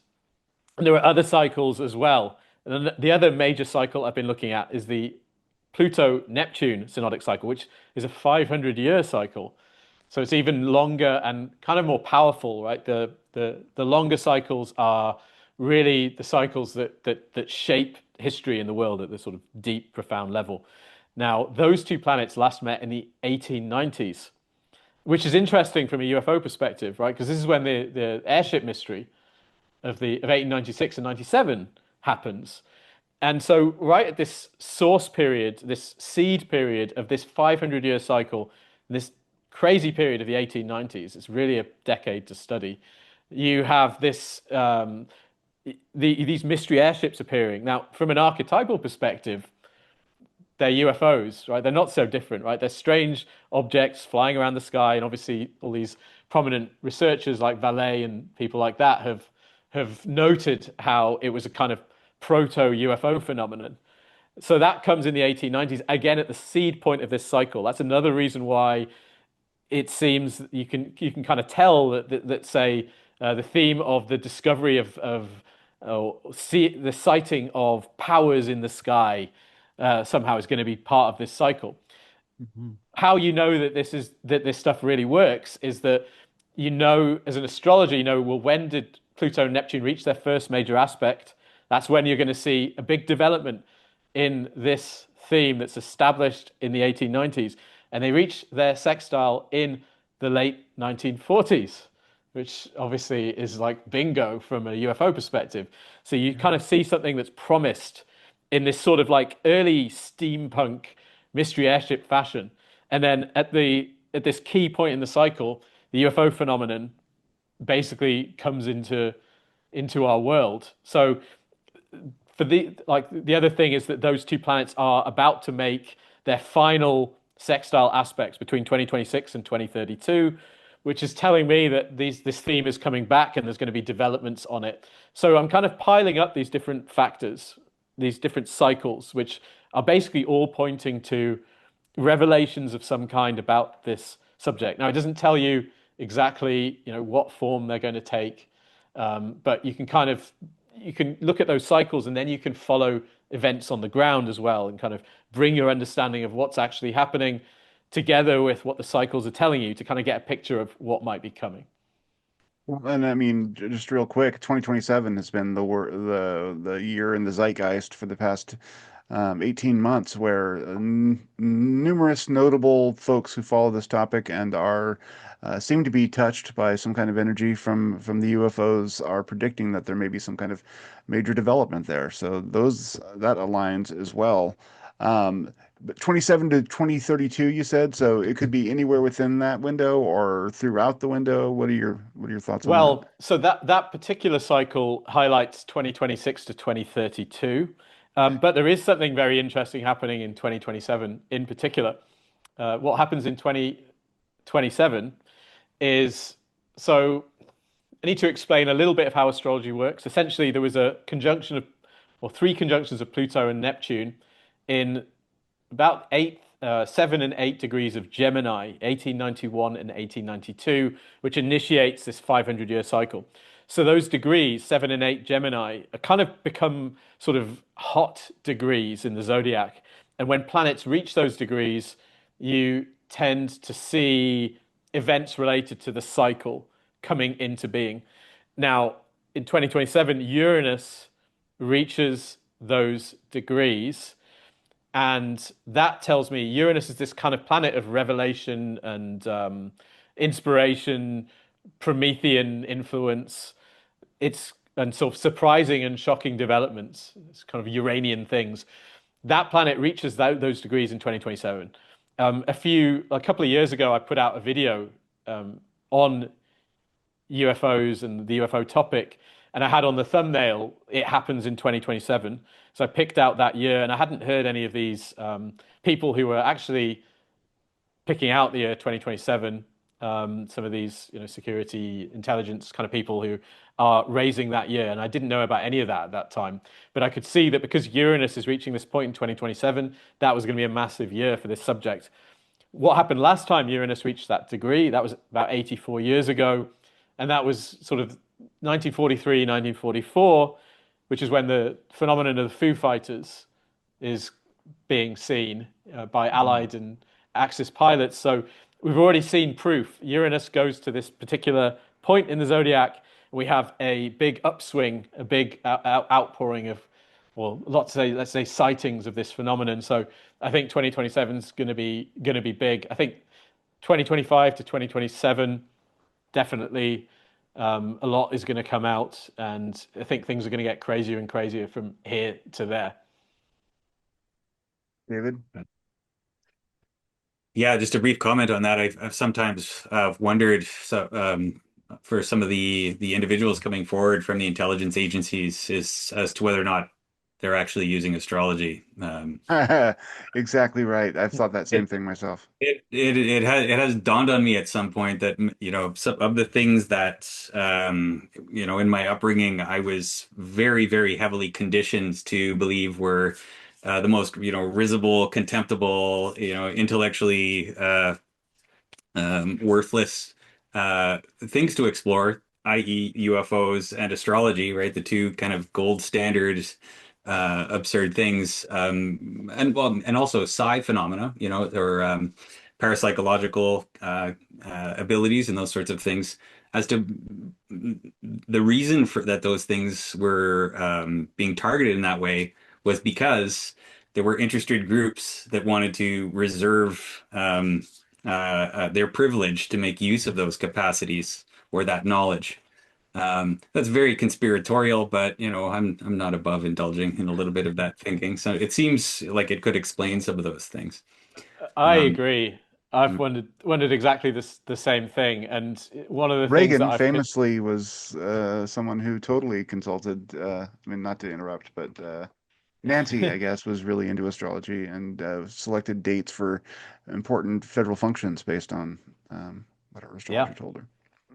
there are other cycles as well. And the other major cycle I've been looking at is the Pluto-Neptune synodic cycle, which is a 500-year cycle. So it's even longer and kind of more powerful, right? The longer cycles are really the cycles that shape history in the world at the sort of deep, profound level. Now, those two planets last met in the 1890s, which is interesting from a UFO perspective, right? Because this is when the airship mystery of 1896 and 97 happens. And so right at this source period, this seed period of this 500-year cycle, this crazy period of the 1890s, it's really a decade to study. You have these mystery airships appearing. Now, from an archetypal perspective, they're UFOs, right? They're not so different, right? They're strange objects flying around the sky, and obviously all these prominent researchers like Vallée and people like that have noted how it was a kind of proto-UFO phenomenon. So that comes in the 1890s, again at the seed point of this cycle. That's another reason why it seems you can kind of tell that say the theme of the discovery of the sighting of powers in the sky somehow is going to be part of this cycle. Mm-hmm. How you know that this stuff really works is that as an astrologer, well, when did Pluto and Neptune reach their first major aspect? That's when you're going to see a big development in this theme that's established in the 1890s. And they reach their sextile in the late 1940s, which obviously is like bingo from a UFO perspective. So you kind of see something that's promised in this sort of like early steampunk mystery airship fashion. And then at this key point in the cycle, the UFO phenomenon basically comes into our world. So the other thing is that those two planets are about to make their final sextile aspects between 2026 and 2032, which is telling me that this theme is coming back and there's going to be developments on it. So I'm kind of piling up these different factors, these different cycles, which are basically all pointing to revelations of some kind about this subject. Now, it doesn't tell you exactly, what form they're going to take, but you can look at those cycles and then you can follow events on the ground as well and kind of bring your understanding of what's actually happening together with what the cycles are telling you to kind of get a picture of what might be coming. Well, and I mean, just real quick, 2027 has been the year in the zeitgeist for the past 18 months where numerous notable folks who follow this topic and are seem to be touched by some kind of energy from the UFOs are predicting that there may be some kind of major development there. So those that aligns as well. But 27 to 2032, you said, so it could be anywhere within that window or throughout the window. What are your thoughts on that? Well, so that particular cycle highlights 2026 to 2032. But there is something very interesting happening in 2027 in particular. What happens in 2027 is, so I need to explain a little bit of how astrology works. Essentially, there was a conjunction of, or three conjunctions of Pluto and Neptune in about 7 and 8 degrees of Gemini, 1891 and 1892, which initiates this 500-year cycle. So those degrees, 7 and 8 Gemini, are kind of become sort of hot degrees in the zodiac. And when planets reach those degrees, you tend to see events related to the cycle coming into being. Now, in 2027, Uranus reaches those degrees. And that tells me Uranus is this kind of planet of revelation and inspiration, Promethean influence. It's and sort of surprising and shocking developments. It's kind of Uranian things. That planet reaches those degrees in 2027. A couple of years ago, I put out a video on UFOs and the UFO topic, and I had on the thumbnail, it happens in 2027. So I picked out that year, and I hadn't heard any of these people who were actually picking out the year 2027. Some of these, security intelligence kind of people who are raising that year, and I didn't know about any of that at that time. But I could see that because Uranus is reaching this point in 2027, that was going to be a massive year for this subject. What happened last time Uranus reached that degree? That was about 84 years ago, and that was sort of 1943, 1944, which is when the phenomenon of the Foo Fighters is being seen by Allied and Axis pilots. So we've already seen proof. Uranus goes to this particular point in the zodiac. We have a big upswing, a big outpouring of, well, let's say sightings of this phenomenon. So I think 2027 is going to be big. I think 2025 to 2027, definitely. A lot is going to come out, and I think things are going to get crazier and crazier from here to there. David? Yeah, just a brief comment on that. I've sometimes wondered, for some of the individuals coming forward from the intelligence agencies, is as to whether or not they're actually using astrology. Exactly right. I've thought that same It thing myself. it has dawned on me at some point that some of the things that in my upbringing I was very, very heavily conditioned to believe were the most risible, contemptible, intellectually worthless things to explore, i.e., UFOs and astrology, right? The two kind of gold standard absurd things, and also psi phenomena, or parapsychological abilities and those sorts of things. As to the reason for that, those things were being targeted in that way was because there were interested groups that wanted to reserve their privilege to make use of those capacities or that knowledge. That's very conspiratorial, but I'm not above indulging in a little bit of that thinking. So it seems like it could explain some of those things. I Um, agree. I've wondered exactly the same thing, and one of the things that Reagan I've been, famously was someone who totally consulted, I mean, not to interrupt, but Nancy, I guess, was really into astrology and selected dates for important federal functions based on what her yeah, astrologer told her.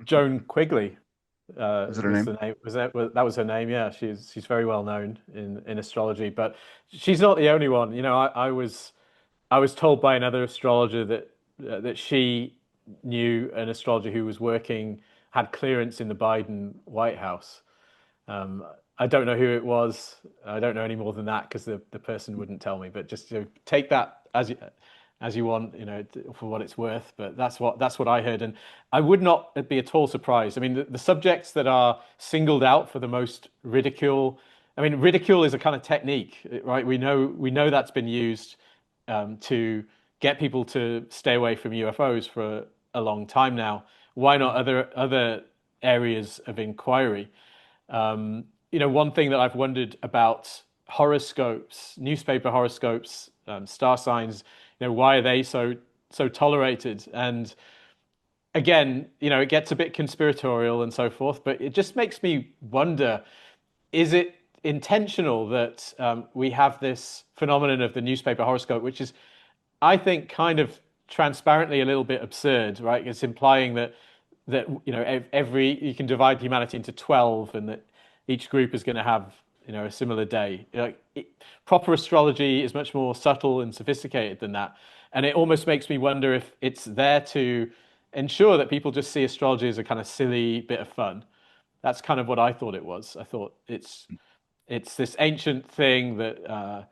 Joan Quigley Was it her was name? the name. That was her name? Yeah, she's very well known in astrology, but she's not the only one. I was told by another astrologer that she knew an astrologer who was working, had clearance in the Biden White House. I don't know who it was. I don't know any more than that because the person wouldn't tell me. But just to take that as you want, for what it's worth. But that's what I heard, and I would not be at all surprised. I mean, the subjects that are singled out for the most ridicule I mean, ridicule is a kind of technique, right? We know that's been used to get people to stay away from UFOs for a long time now. Why not other areas of inquiry? One thing that I've wondered about horoscopes, newspaper horoscopes, star signs, why are they so tolerated? And again, it gets a bit conspiratorial and so forth, but it just makes me wonder, is it intentional that we have this phenomenon of the newspaper horoscope, which is, I think, kind of transparently a little bit absurd, right? It's implying that every you can divide humanity into 12, and that each group is going to have a similar day. Proper astrology is much more subtle and sophisticated than that, and it almost makes me wonder if it's there to ensure that people just see astrology as a kind of silly bit of fun. That's kind of what I thought it was. I thought it's this ancient thing that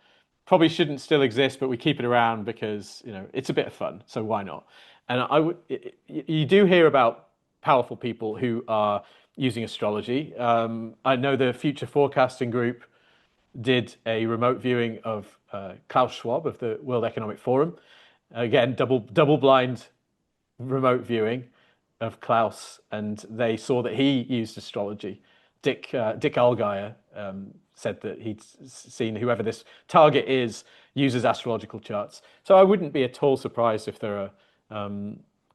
probably shouldn't still exist, but we keep it around because it's a bit of fun. So why not? And you do hear about powerful people who are using astrology. I know the Future Forecasting Group did a remote viewing of Klaus Schwab of the World Economic Forum. Again, double blind remote viewing of Klaus, and they saw that he used astrology. Dick Allgeier said that he'd seen whoever this target is uses astrological charts. So I wouldn't be at all surprised if there are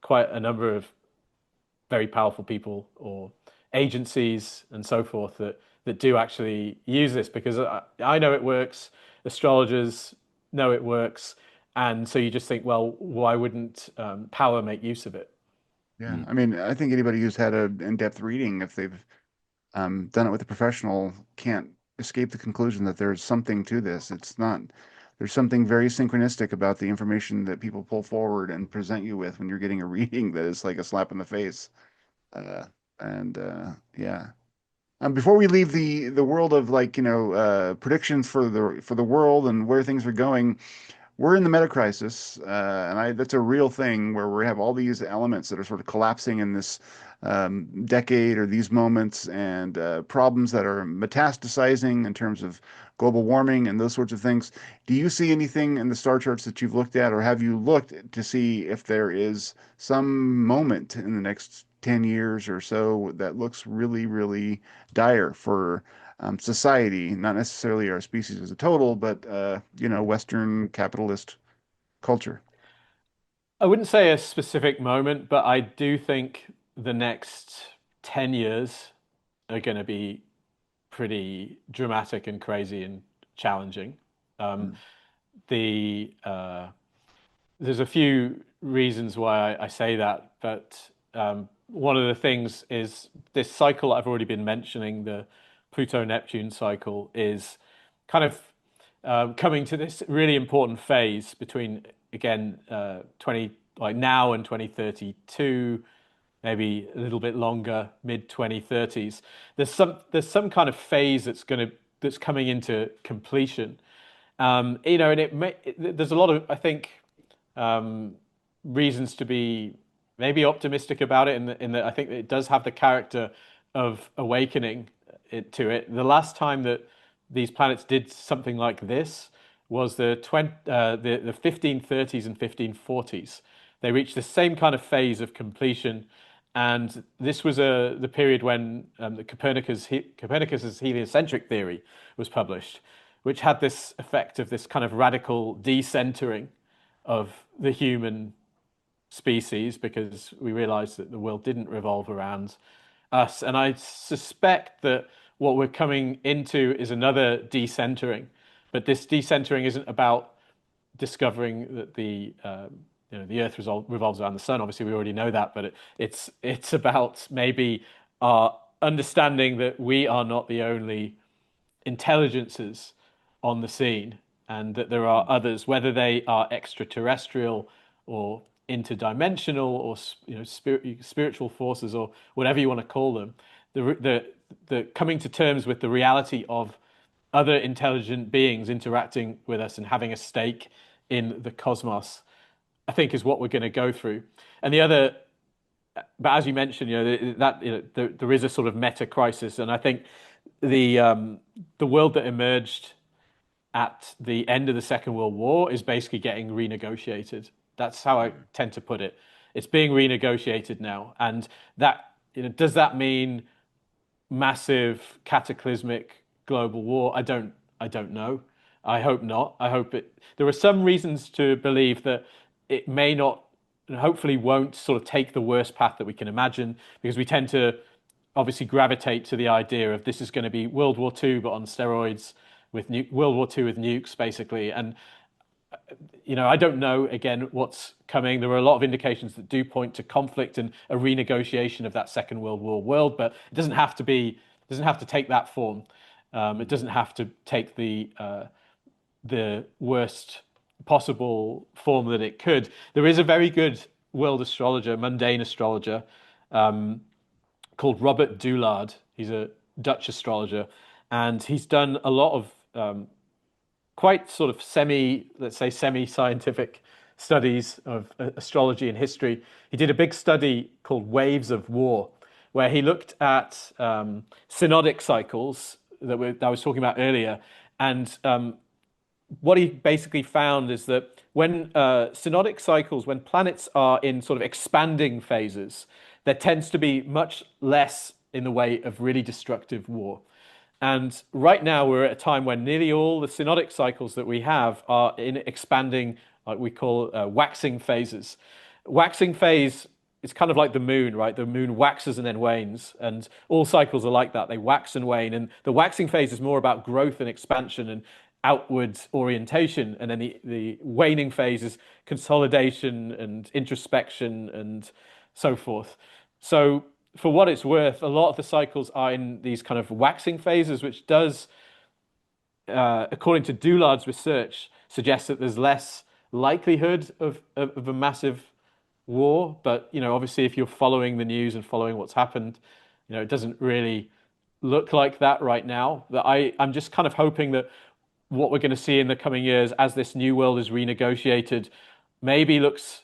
quite a number of very powerful people or agencies and so forth that do actually use this, because I know it works. Astrologers know it works. And so you just think, well, why wouldn't power make use of it? Yeah, I mean, I think anybody who's had an in-depth reading, if they've done it with a professional, can't escape the conclusion that there's something to this. It's not, there's something very synchronistic about the information that people pull forward and present you with when you're getting a reading that is like a slap in the face. Uh, and yeah. Before we leave the world of like, predictions for the world and where things are going, we're in the meta crisis, and that's a real thing where we have all these elements that are sort of collapsing in this decade or these moments, and problems that are metastasizing in terms of global warming and those sorts of things. Do you see anything in the star charts that you've looked at, or have you looked to see if there is some moment in the next 10 years or so that looks really, really dire for society, not necessarily our species as a total, but Western capitalist culture? I wouldn't say a specific moment, but I do think the next 10 years are going to be pretty dramatic and crazy and challenging. Um, Mm. the There's a few reasons why I say that, but one of the things is this cycle I've already been mentioning, the Pluto-Neptune cycle, is kind of coming to this really important phase between, again, 20 like now and 2032, maybe a little bit longer, mid 2030s. There's some kind of phase that's coming into completion. And there's a lot of, I think, um, reasons to be maybe optimistic about it, in that I think it does have the character of awakening to it. The last time that these planets did something like this was the 1530s and 1540s. They reached the same kind of phase of completion, and this was the period when the Copernicus's heliocentric theory was published, which had this effect of this kind of radical decentering of the human species, because we realized that the world didn't revolve around us. And I suspect that what we're coming into is another decentering, but this decentering isn't about discovering that the Earth revolves around the sun. Obviously, we already know that, but it's about maybe our understanding that we are not the only intelligences on the scene, and that there are others, whether they are extraterrestrial or interdimensional, or spiritual forces, or whatever you want to call them. The coming to terms with the reality of other intelligent beings interacting with us and having a stake in the cosmos, I think, is what we're going to go through. And the other, but as you mentioned, there is a sort of meta crisis, and I think the um, the world that emerged at the end of the Second World War is basically getting renegotiated. That's how I tend to put it. It's being renegotiated now, and that, does that mean massive cataclysmic global war? I don't know. I hope not. I hope it. There are some reasons to believe that it may not, and hopefully won't sort of take the worst path that we can imagine, because we tend to obviously gravitate to the idea of this is going to be World War II but on steroids, with World War II with nukes basically. And I don't know again what's coming. There are a lot of indications that do point to conflict and a renegotiation of that Second World War world, but it doesn't have to be. It doesn't have to take that form. It doesn't have to take the worst possible form that it could. There is a very good world astrologer, mundane astrologer, um, called Robert Doulard. He's a Dutch astrologer, and he's done a lot of quite sort of let's say, semi-scientific studies of astrology and history. He did a big study called Waves of War, where he looked at synodic cycles that I was talking about earlier. And what he basically found is that when synodic cycles, when planets are in sort of expanding phases, there tends to be much less in the way of really destructive war. And right now, we're at a time when nearly all the synodic cycles that we have are in expanding, like we call waxing phases. Waxing phase is kind of like the moon, right? The moon waxes and then wanes, and all cycles are like that. They wax and wane. And the waxing phase is more about growth and expansion and outward orientation. And then the waning phase is consolidation and introspection and so forth. So, for what it's worth, a lot of the cycles are in these kind of waxing phases, which does, according to Doulard's research, suggest that there's less likelihood of a massive war. But, obviously, if you're following the news and following what's happened, it doesn't really look like that right now. That I'm just kind of hoping that what we're going to see in the coming years as this new world is renegotiated maybe looks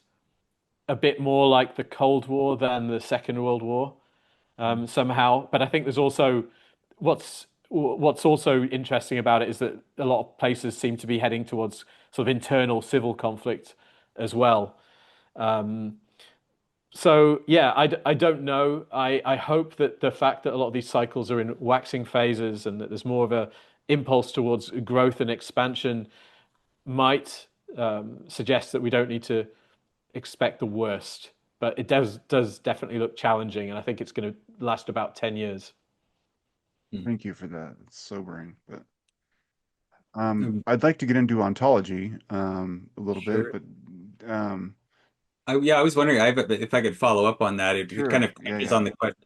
a bit more like the Cold War than the Second World War, somehow. But I think there's also what's also interesting about it is that a lot of places seem to be heading towards sort of internal civil conflict as well. Um, so yeah, I don't know. I hope that the fact that a lot of these cycles are in waxing phases and that there's more of a impulse towards growth and expansion might suggest that we don't need to expect the worst, but it does definitely look challenging, and I think it's going to last about 10 years. Thank you for that. It's sobering, but Um, I'd like to get into ontology a little bit, sure. but um, Yeah, I was wondering if I could follow up on that. It kind sure. of Yeah, touches yeah.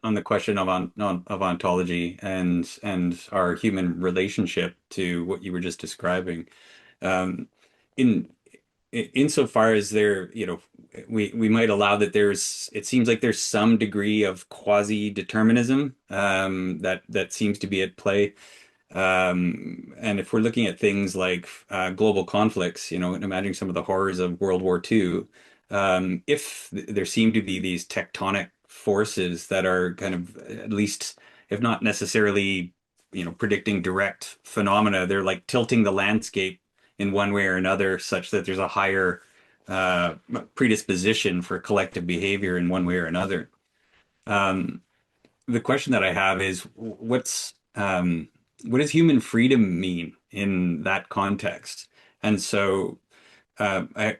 on the question of of ontology and our human relationship to what you were just describing. Um, in insofar as we might allow that it seems like there's some degree of quasi-determinism that seems to be at play. And if we're looking at things like global conflicts, and imagining some of the horrors of World War II, if there seem to be these tectonic forces that are kind of, at least, if not necessarily, predicting direct phenomena, they're like tilting the landscape in one way or another, such that there's a higher uh, predisposition for collective behavior in one way or another. Um, the question that I have is what does human freedom mean in that context? And so I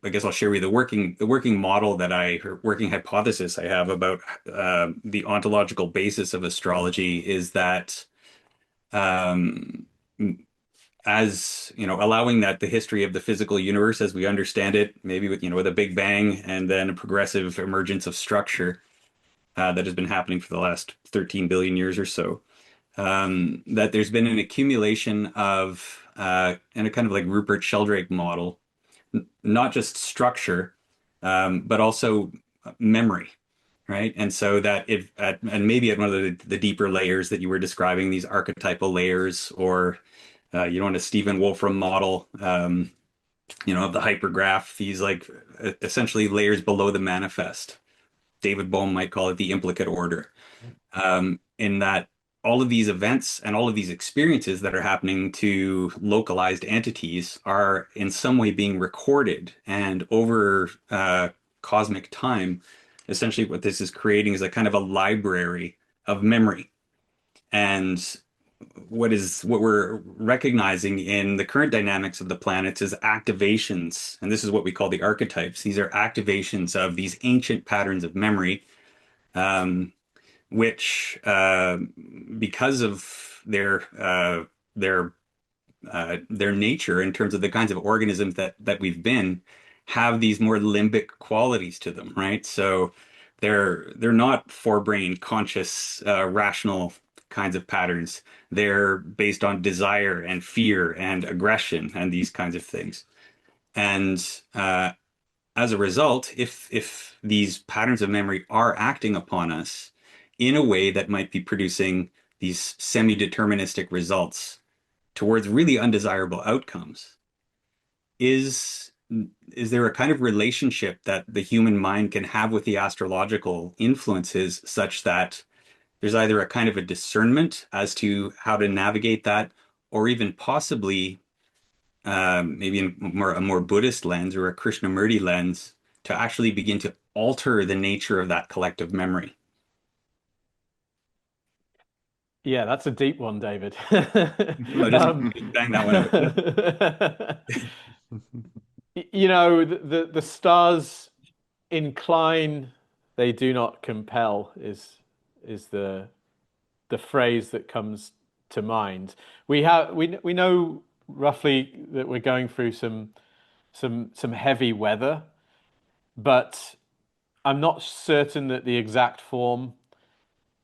I guess I'll share with you the working model working hypothesis I have about the ontological basis of astrology is that um, as allowing that the history of the physical universe as we understand it, maybe with a big bang and then a progressive emergence of structure that has been happening for the last 13 billion years or so. That there's been an accumulation of, and a kind of like Rupert Sheldrake model, not just structure, but also memory, right? And so that and maybe at one of the deeper layers that you were describing, these archetypal layers, or a Stephen Wolfram model, of the hypergraph, these like essentially layers below the manifest. David Bohm might call it the implicate order, in that all of these events and all of these experiences that are happening to localized entities are in some way being recorded, and over cosmic time, essentially what this is creating is a kind of a library of memory. And what we're recognizing in the current dynamics of the planets is activations, and this is what we call the archetypes. These are activations of these ancient patterns of memory, um, which, because of their their nature in terms of the kinds of organisms that we've been, have these more limbic qualities to them, right? So they're not forebrain, conscious, rational kinds of patterns. They're based on desire and fear and aggression and these kinds of things. And as a result, if these patterns of memory are acting upon us in a way that might be producing these semi-deterministic results towards really undesirable outcomes, is is there a kind of relationship that the human mind can have with the astrological influences such that there's either a kind of a discernment as to how to navigate that, or even possibly maybe in a more Buddhist lens or a Krishnamurti lens, to actually begin to alter the nature of that collective memory? Yeah, that's a deep one, David. No, just Um, bang that one out. the stars incline, they do not compel is the phrase that comes to mind. We know roughly that we're going through some heavy weather, but I'm not certain that the exact form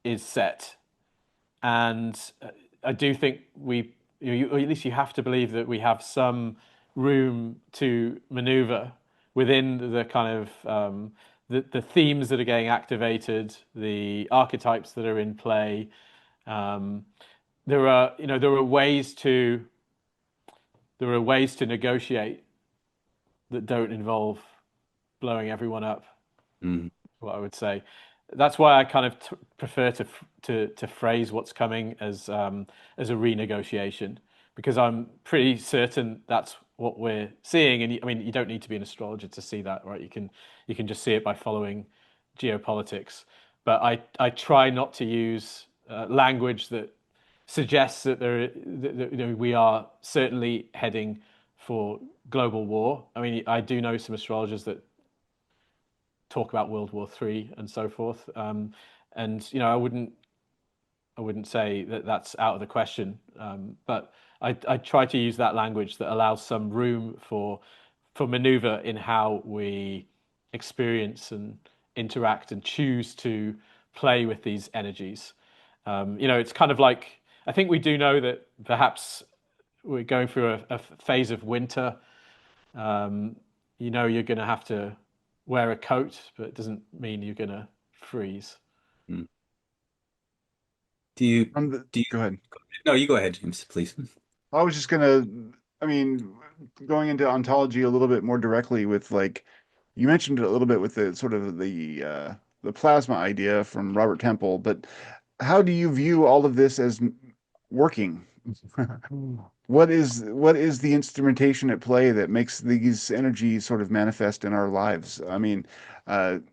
is set. And I do think or at least you have to believe that we have some room to maneuver within the kind of the themes that are getting activated, the archetypes that are in play. Um, there are ways to negotiate that don't involve blowing everyone up. Mm, What I would say. That's why I kind of prefer to phrase what's coming as a renegotiation, because I'm pretty certain that's what we're seeing. And I mean, you don't need to be an astrologer to see that, right? You can just see it by following geopolitics. But I try not to use language that suggests that we are certainly heading for global war. I mean, I do know some astrologers that talk about World War III and so forth. And I wouldn't say that that's out of the question, but I try to use that language that allows some room for maneuver in how we experience and interact and choose to play with these energies. It's kind of like I think we do know that perhaps we're going through a phase of winter. Um, you're going to have to wear a coat, but it doesn't mean you're going to freeze. mm. Do you do you Go ahead. No, you go ahead, James, please. I was just gonna, I mean, going into ontology a little bit more directly with like, you mentioned it a little bit with the sort of the plasma idea from Robert Temple, but how do you view all of this as working? What is the instrumentation at play that makes these energies sort of manifest in our lives? I mean,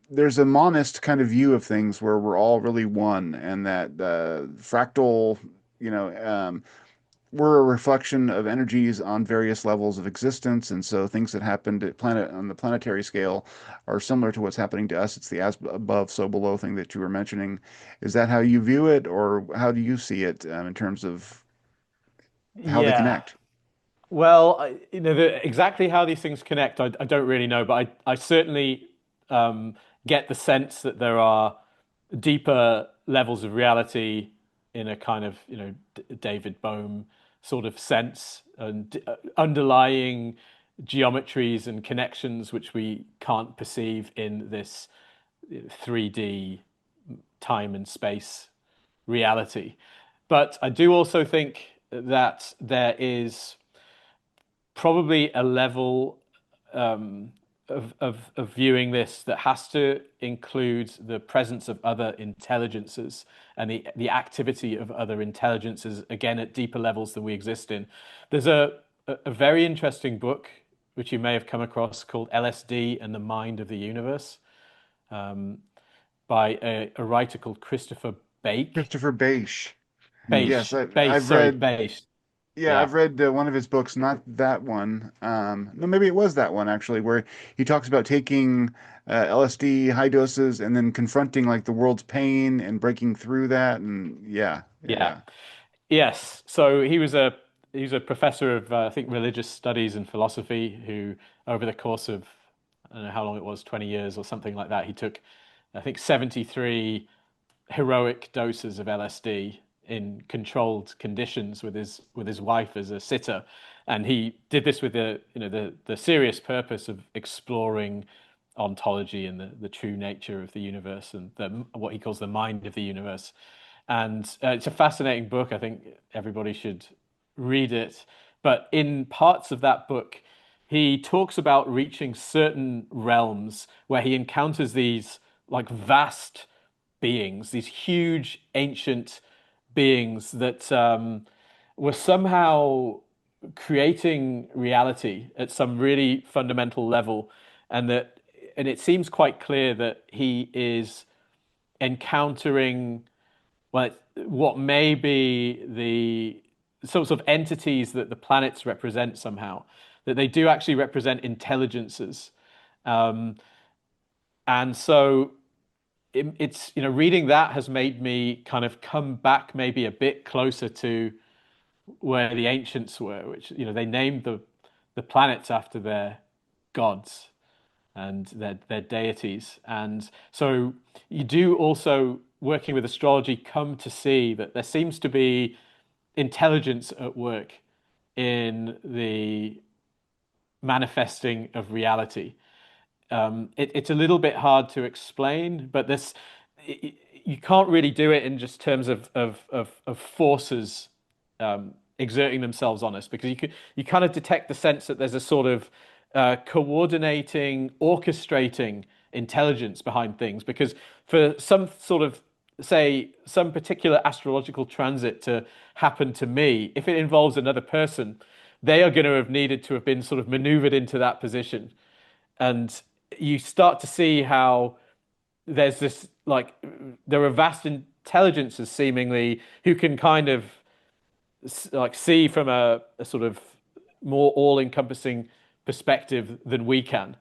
there's a monist kind of view of things where we're all really one, and that fractal, you know, we're a reflection of energies on various levels of existence, and so things that happened at planet on the planetary scale are similar to what's happening to us. It's the as above, so below thing that you were mentioning. Is that how you view it, or how do you see it in terms of how they Yeah. connect? Well, exactly how these things connect, I don't really know, but I certainly get the sense that there are deeper levels of reality in a kind of, David Bohm sort of sense, and underlying geometries and connections which we can't perceive in this 3D time and space reality. But I do also think that there is probably a level of viewing this that has to include the presence of other intelligences and the activity of other intelligences, again, at deeper levels than we exist in. There's a very interesting book, which you may have come across, called LSD and the Mind of the Universe, um, by a writer called Christopher Bake. Christopher Beisch. Yes, Beisch, Base, I've sorry, read. Beisch. Yeah, Yeah, I've read one of his books, not that one. No, maybe it was that one actually, where he talks about taking LSD high doses and then confronting like the world's pain and breaking through that. And yeah, yeah, yeah. yeah. Yes. So he was a professor of I think religious studies and philosophy who over the course of I don't know how long it was, 20 years or something like that, he took I think 73 heroic doses of LSD in controlled conditions with his wife as a sitter, and he did this with the serious purpose of exploring ontology and the true nature of the universe and what he calls the mind of the universe. And it's a fascinating book. I think everybody should read it. But in parts of that book, he talks about reaching certain realms where he encounters these like vast beings, these huge ancient beings that were somehow creating reality at some really fundamental level, and it seems quite clear that he is encountering well, what may be the sorts of entities that the planets represent somehow, that they do actually represent intelligences. Um, and so it's, reading that has made me kind of come back maybe a bit closer to where the ancients were, which, they named the planets after their gods and their deities. And so you do also, working with astrology, come to see that there seems to be intelligence at work in the manifesting of reality. It's a little bit hard to explain, but you can't really do it in just terms of forces exerting themselves on us because you kind of detect the sense that there's a sort of coordinating, orchestrating intelligence behind things. Because for some sort of say some particular astrological transit to happen to me, if it involves another person, they are going to have needed to have been sort of maneuvered into that position, and you start to see how there's this like there are vast intelligences seemingly who can kind of like see from a sort of more all-encompassing perspective than we can,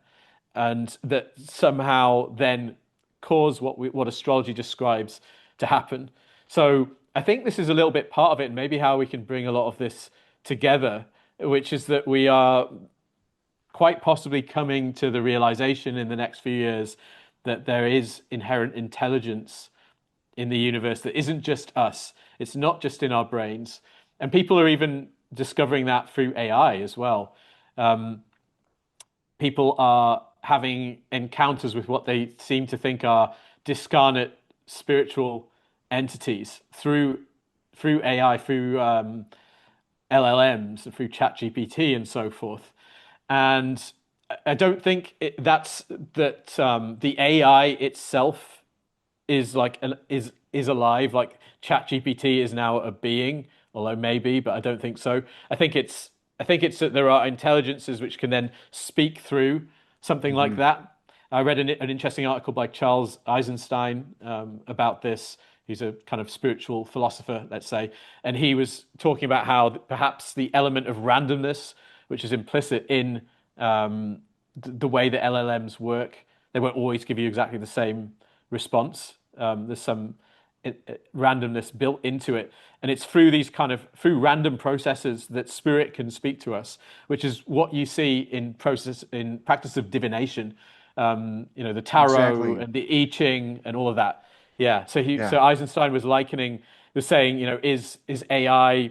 and that somehow then cause what astrology describes to happen. So I think this is a little bit part of it, and maybe how we can bring a lot of this together, which is that we are quite possibly coming to the realization in the next few years that there is inherent intelligence in the universe that isn't just us. It's not just in our brains. And people are even discovering that through AI as well. Um, People are having encounters with what they seem to think are discarnate spiritual entities through AI, through LLMs, through ChatGPT, and so forth. And I don't think that's that the AI itself is like is alive. Like ChatGPT is now a being, although maybe, but I don't think so. I think it's that there are intelligences which can then speak through something like Hmm. that. I read an interesting article by Charles Eisenstein about this. He's a kind of spiritual philosopher, let's say, and he was talking about how perhaps the element of randomness, which is implicit in the way that LLMs work, they won't always give you exactly the same response. There's some randomness built into it, and it's through these kind of through random processes that spirit can speak to us, which is what you see in practice of divination. The tarot Exactly. and the I Ching and all of that. Yeah. So Yeah. Eisenstein was saying, is AI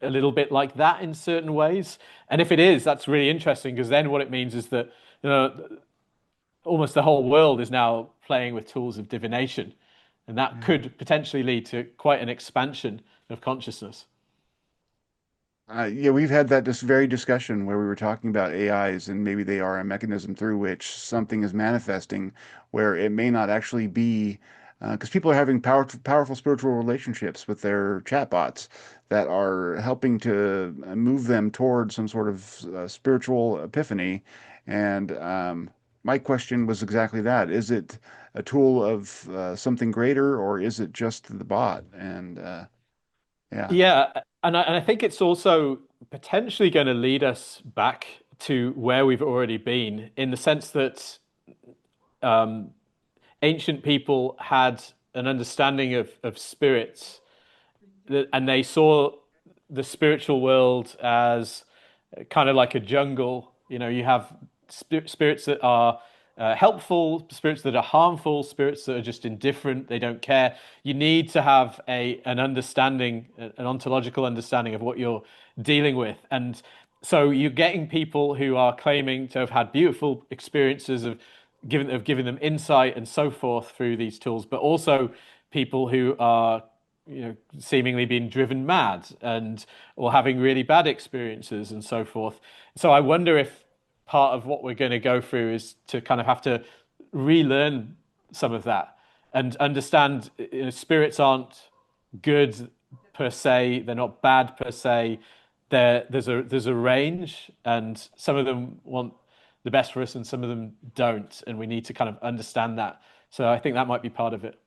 a little bit like that in certain ways? And if it is, that's really interesting because then what it means is that almost the whole world is now playing with tools of divination, and that Yeah. could potentially lead to quite an expansion of consciousness. Yeah, we've had that this very discussion where we were talking about AIs and maybe they are a mechanism through which something is manifesting where it may not actually be, because people are having powerful spiritual relationships with their chatbots that are helping to move them towards some sort of spiritual epiphany. And my question was exactly that. Is it a tool of something greater or is it just the bot? And yeah. Yeah, and I think it's also potentially going to lead us back to where we've already been, in the sense that um, ancient people had an understanding of spirits, and they saw the spiritual world as kind of like a jungle. You know, you have spirits that are helpful, spirits that are harmful, spirits that are just indifferent. They don't care. You need to have an understanding, an ontological understanding of what you're dealing with. And so you're getting people who are claiming to have had beautiful experiences of giving them insight and so forth through these tools, but also people who are, you know, seemingly being driven mad and or having really bad experiences and so forth. So I wonder if part of what we're going to go through is to kind of have to relearn some of that and understand, you know, spirits aren't good per se, they're not bad per se. There's a range, and some of them want the best for us and some of them don't, and we need to kind of understand that. So I think that might be part of it.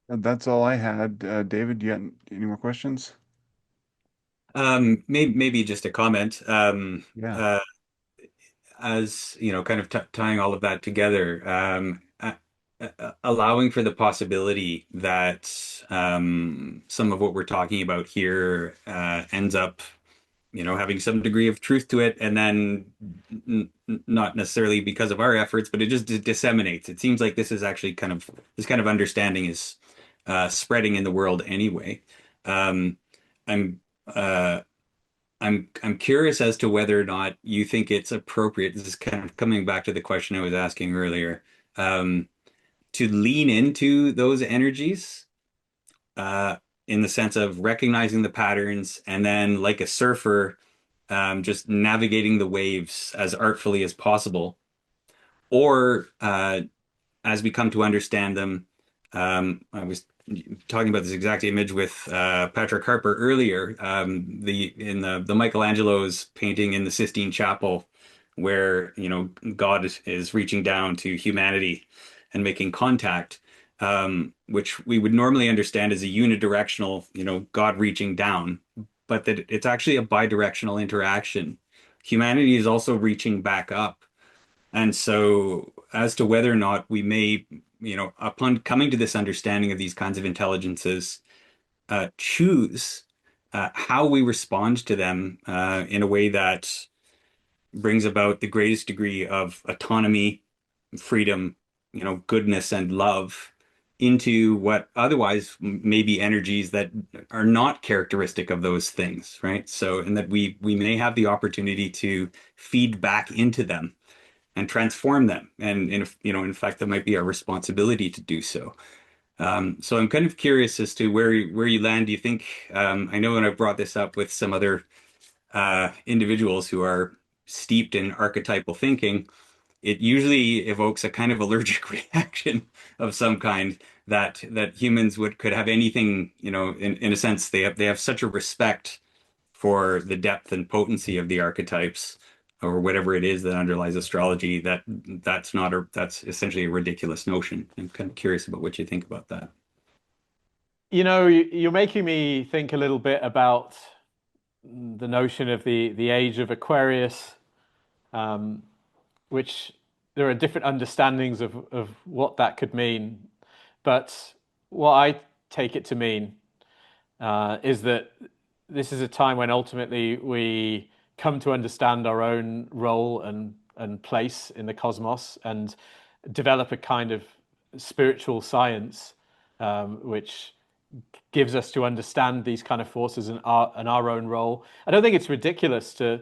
That's all I had. David, you got any more questions? Maybe just a comment. Yeah. As you know, kind of t tying all of that together, allowing for the possibility that some of what we're talking about here ends up, you know, having some degree of truth to it, and then not necessarily because of our efforts, but it just disseminates. It seems like this is actually kind of this kind of understanding is spreading in the world anyway. Um, I'm uh, I'm curious as to whether or not you think it's appropriate. This is kind of coming back to the question I was asking earlier, um, to lean into those energies, uh, in the sense of recognizing the patterns and then, like a surfer, just navigating the waves as artfully as possible, or as we come to understand them. I was talking about this exact image with Patrick Harper earlier. The in the Michelangelo's painting in the Sistine Chapel, where you know God is reaching down to humanity and making contact, which we would normally understand as a unidirectional, you know, God reaching down, but that it's actually a bidirectional interaction. Humanity is also reaching back up. And so, as to whether or not we may, you know, upon coming to this understanding of these kinds of intelligences, choose how we respond to them in a way that brings about the greatest degree of autonomy, freedom, you know, goodness and love into what otherwise may be energies that are not characteristic of those things, right? So, and that we may have the opportunity to feed back into them and transform them. And you know, in fact, that might be our responsibility to do so. So I'm kind of curious as to where you land. Do you think? I know when I've brought this up with some other individuals who are steeped in archetypal thinking, it usually evokes a kind of allergic reaction of some kind that humans would could have anything, you know, in a sense they have such a respect for the depth and potency of the archetypes or whatever it is that underlies astrology, that's essentially a ridiculous notion. I'm kind of curious about what you think about that. You know, you're making me think a little bit about the notion of the age of Aquarius, um, which there are different understandings of what that could mean. But what I take it to mean is that this is a time when ultimately we come to understand our own role and place in the cosmos and develop a kind of spiritual science, which gives us to understand these kind of forces and our own role. I don't think it's ridiculous to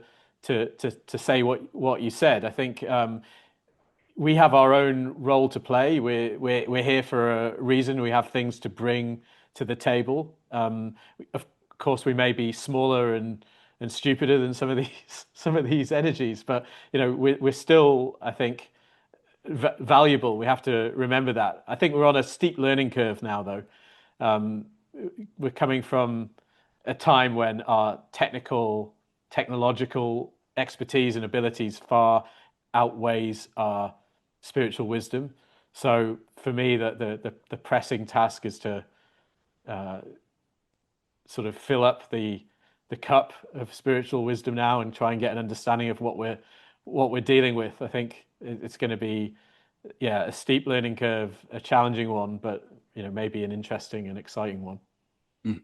say what you said. I think we have our own role to play. We're here for a reason. We have things to bring to the table. Of course, we may be smaller and stupider than some of these some of these energies, but we're still, I think, valuable. We have to remember that. I think we're on a steep learning curve now, though. Um, we're coming from a time when our technological expertise and abilities far outweighs our spiritual wisdom. So for me, the pressing task is to sort of fill up the cup of spiritual wisdom now and try and get an understanding of what we're dealing with. I think it's going to be, yeah, a steep learning curve, a challenging one, but maybe an interesting and exciting one. Mm.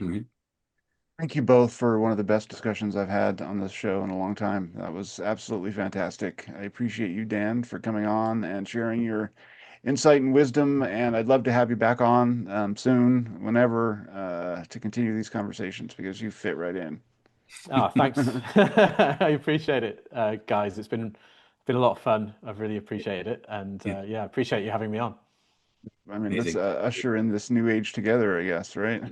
All right. Thank you both for one of the best discussions I've had on this show in a long time. That was absolutely fantastic. I appreciate you, Dan, for coming on and sharing your insight and wisdom. And I'd love to have you back on soon, whenever, to continue these conversations because you fit right in. Ah, thanks. I appreciate it, guys. It's been a lot of fun. I've really appreciated it, and Yeah, yeah, I appreciate you having me on. I mean, let's amazing. usher in this new age together, I guess, right?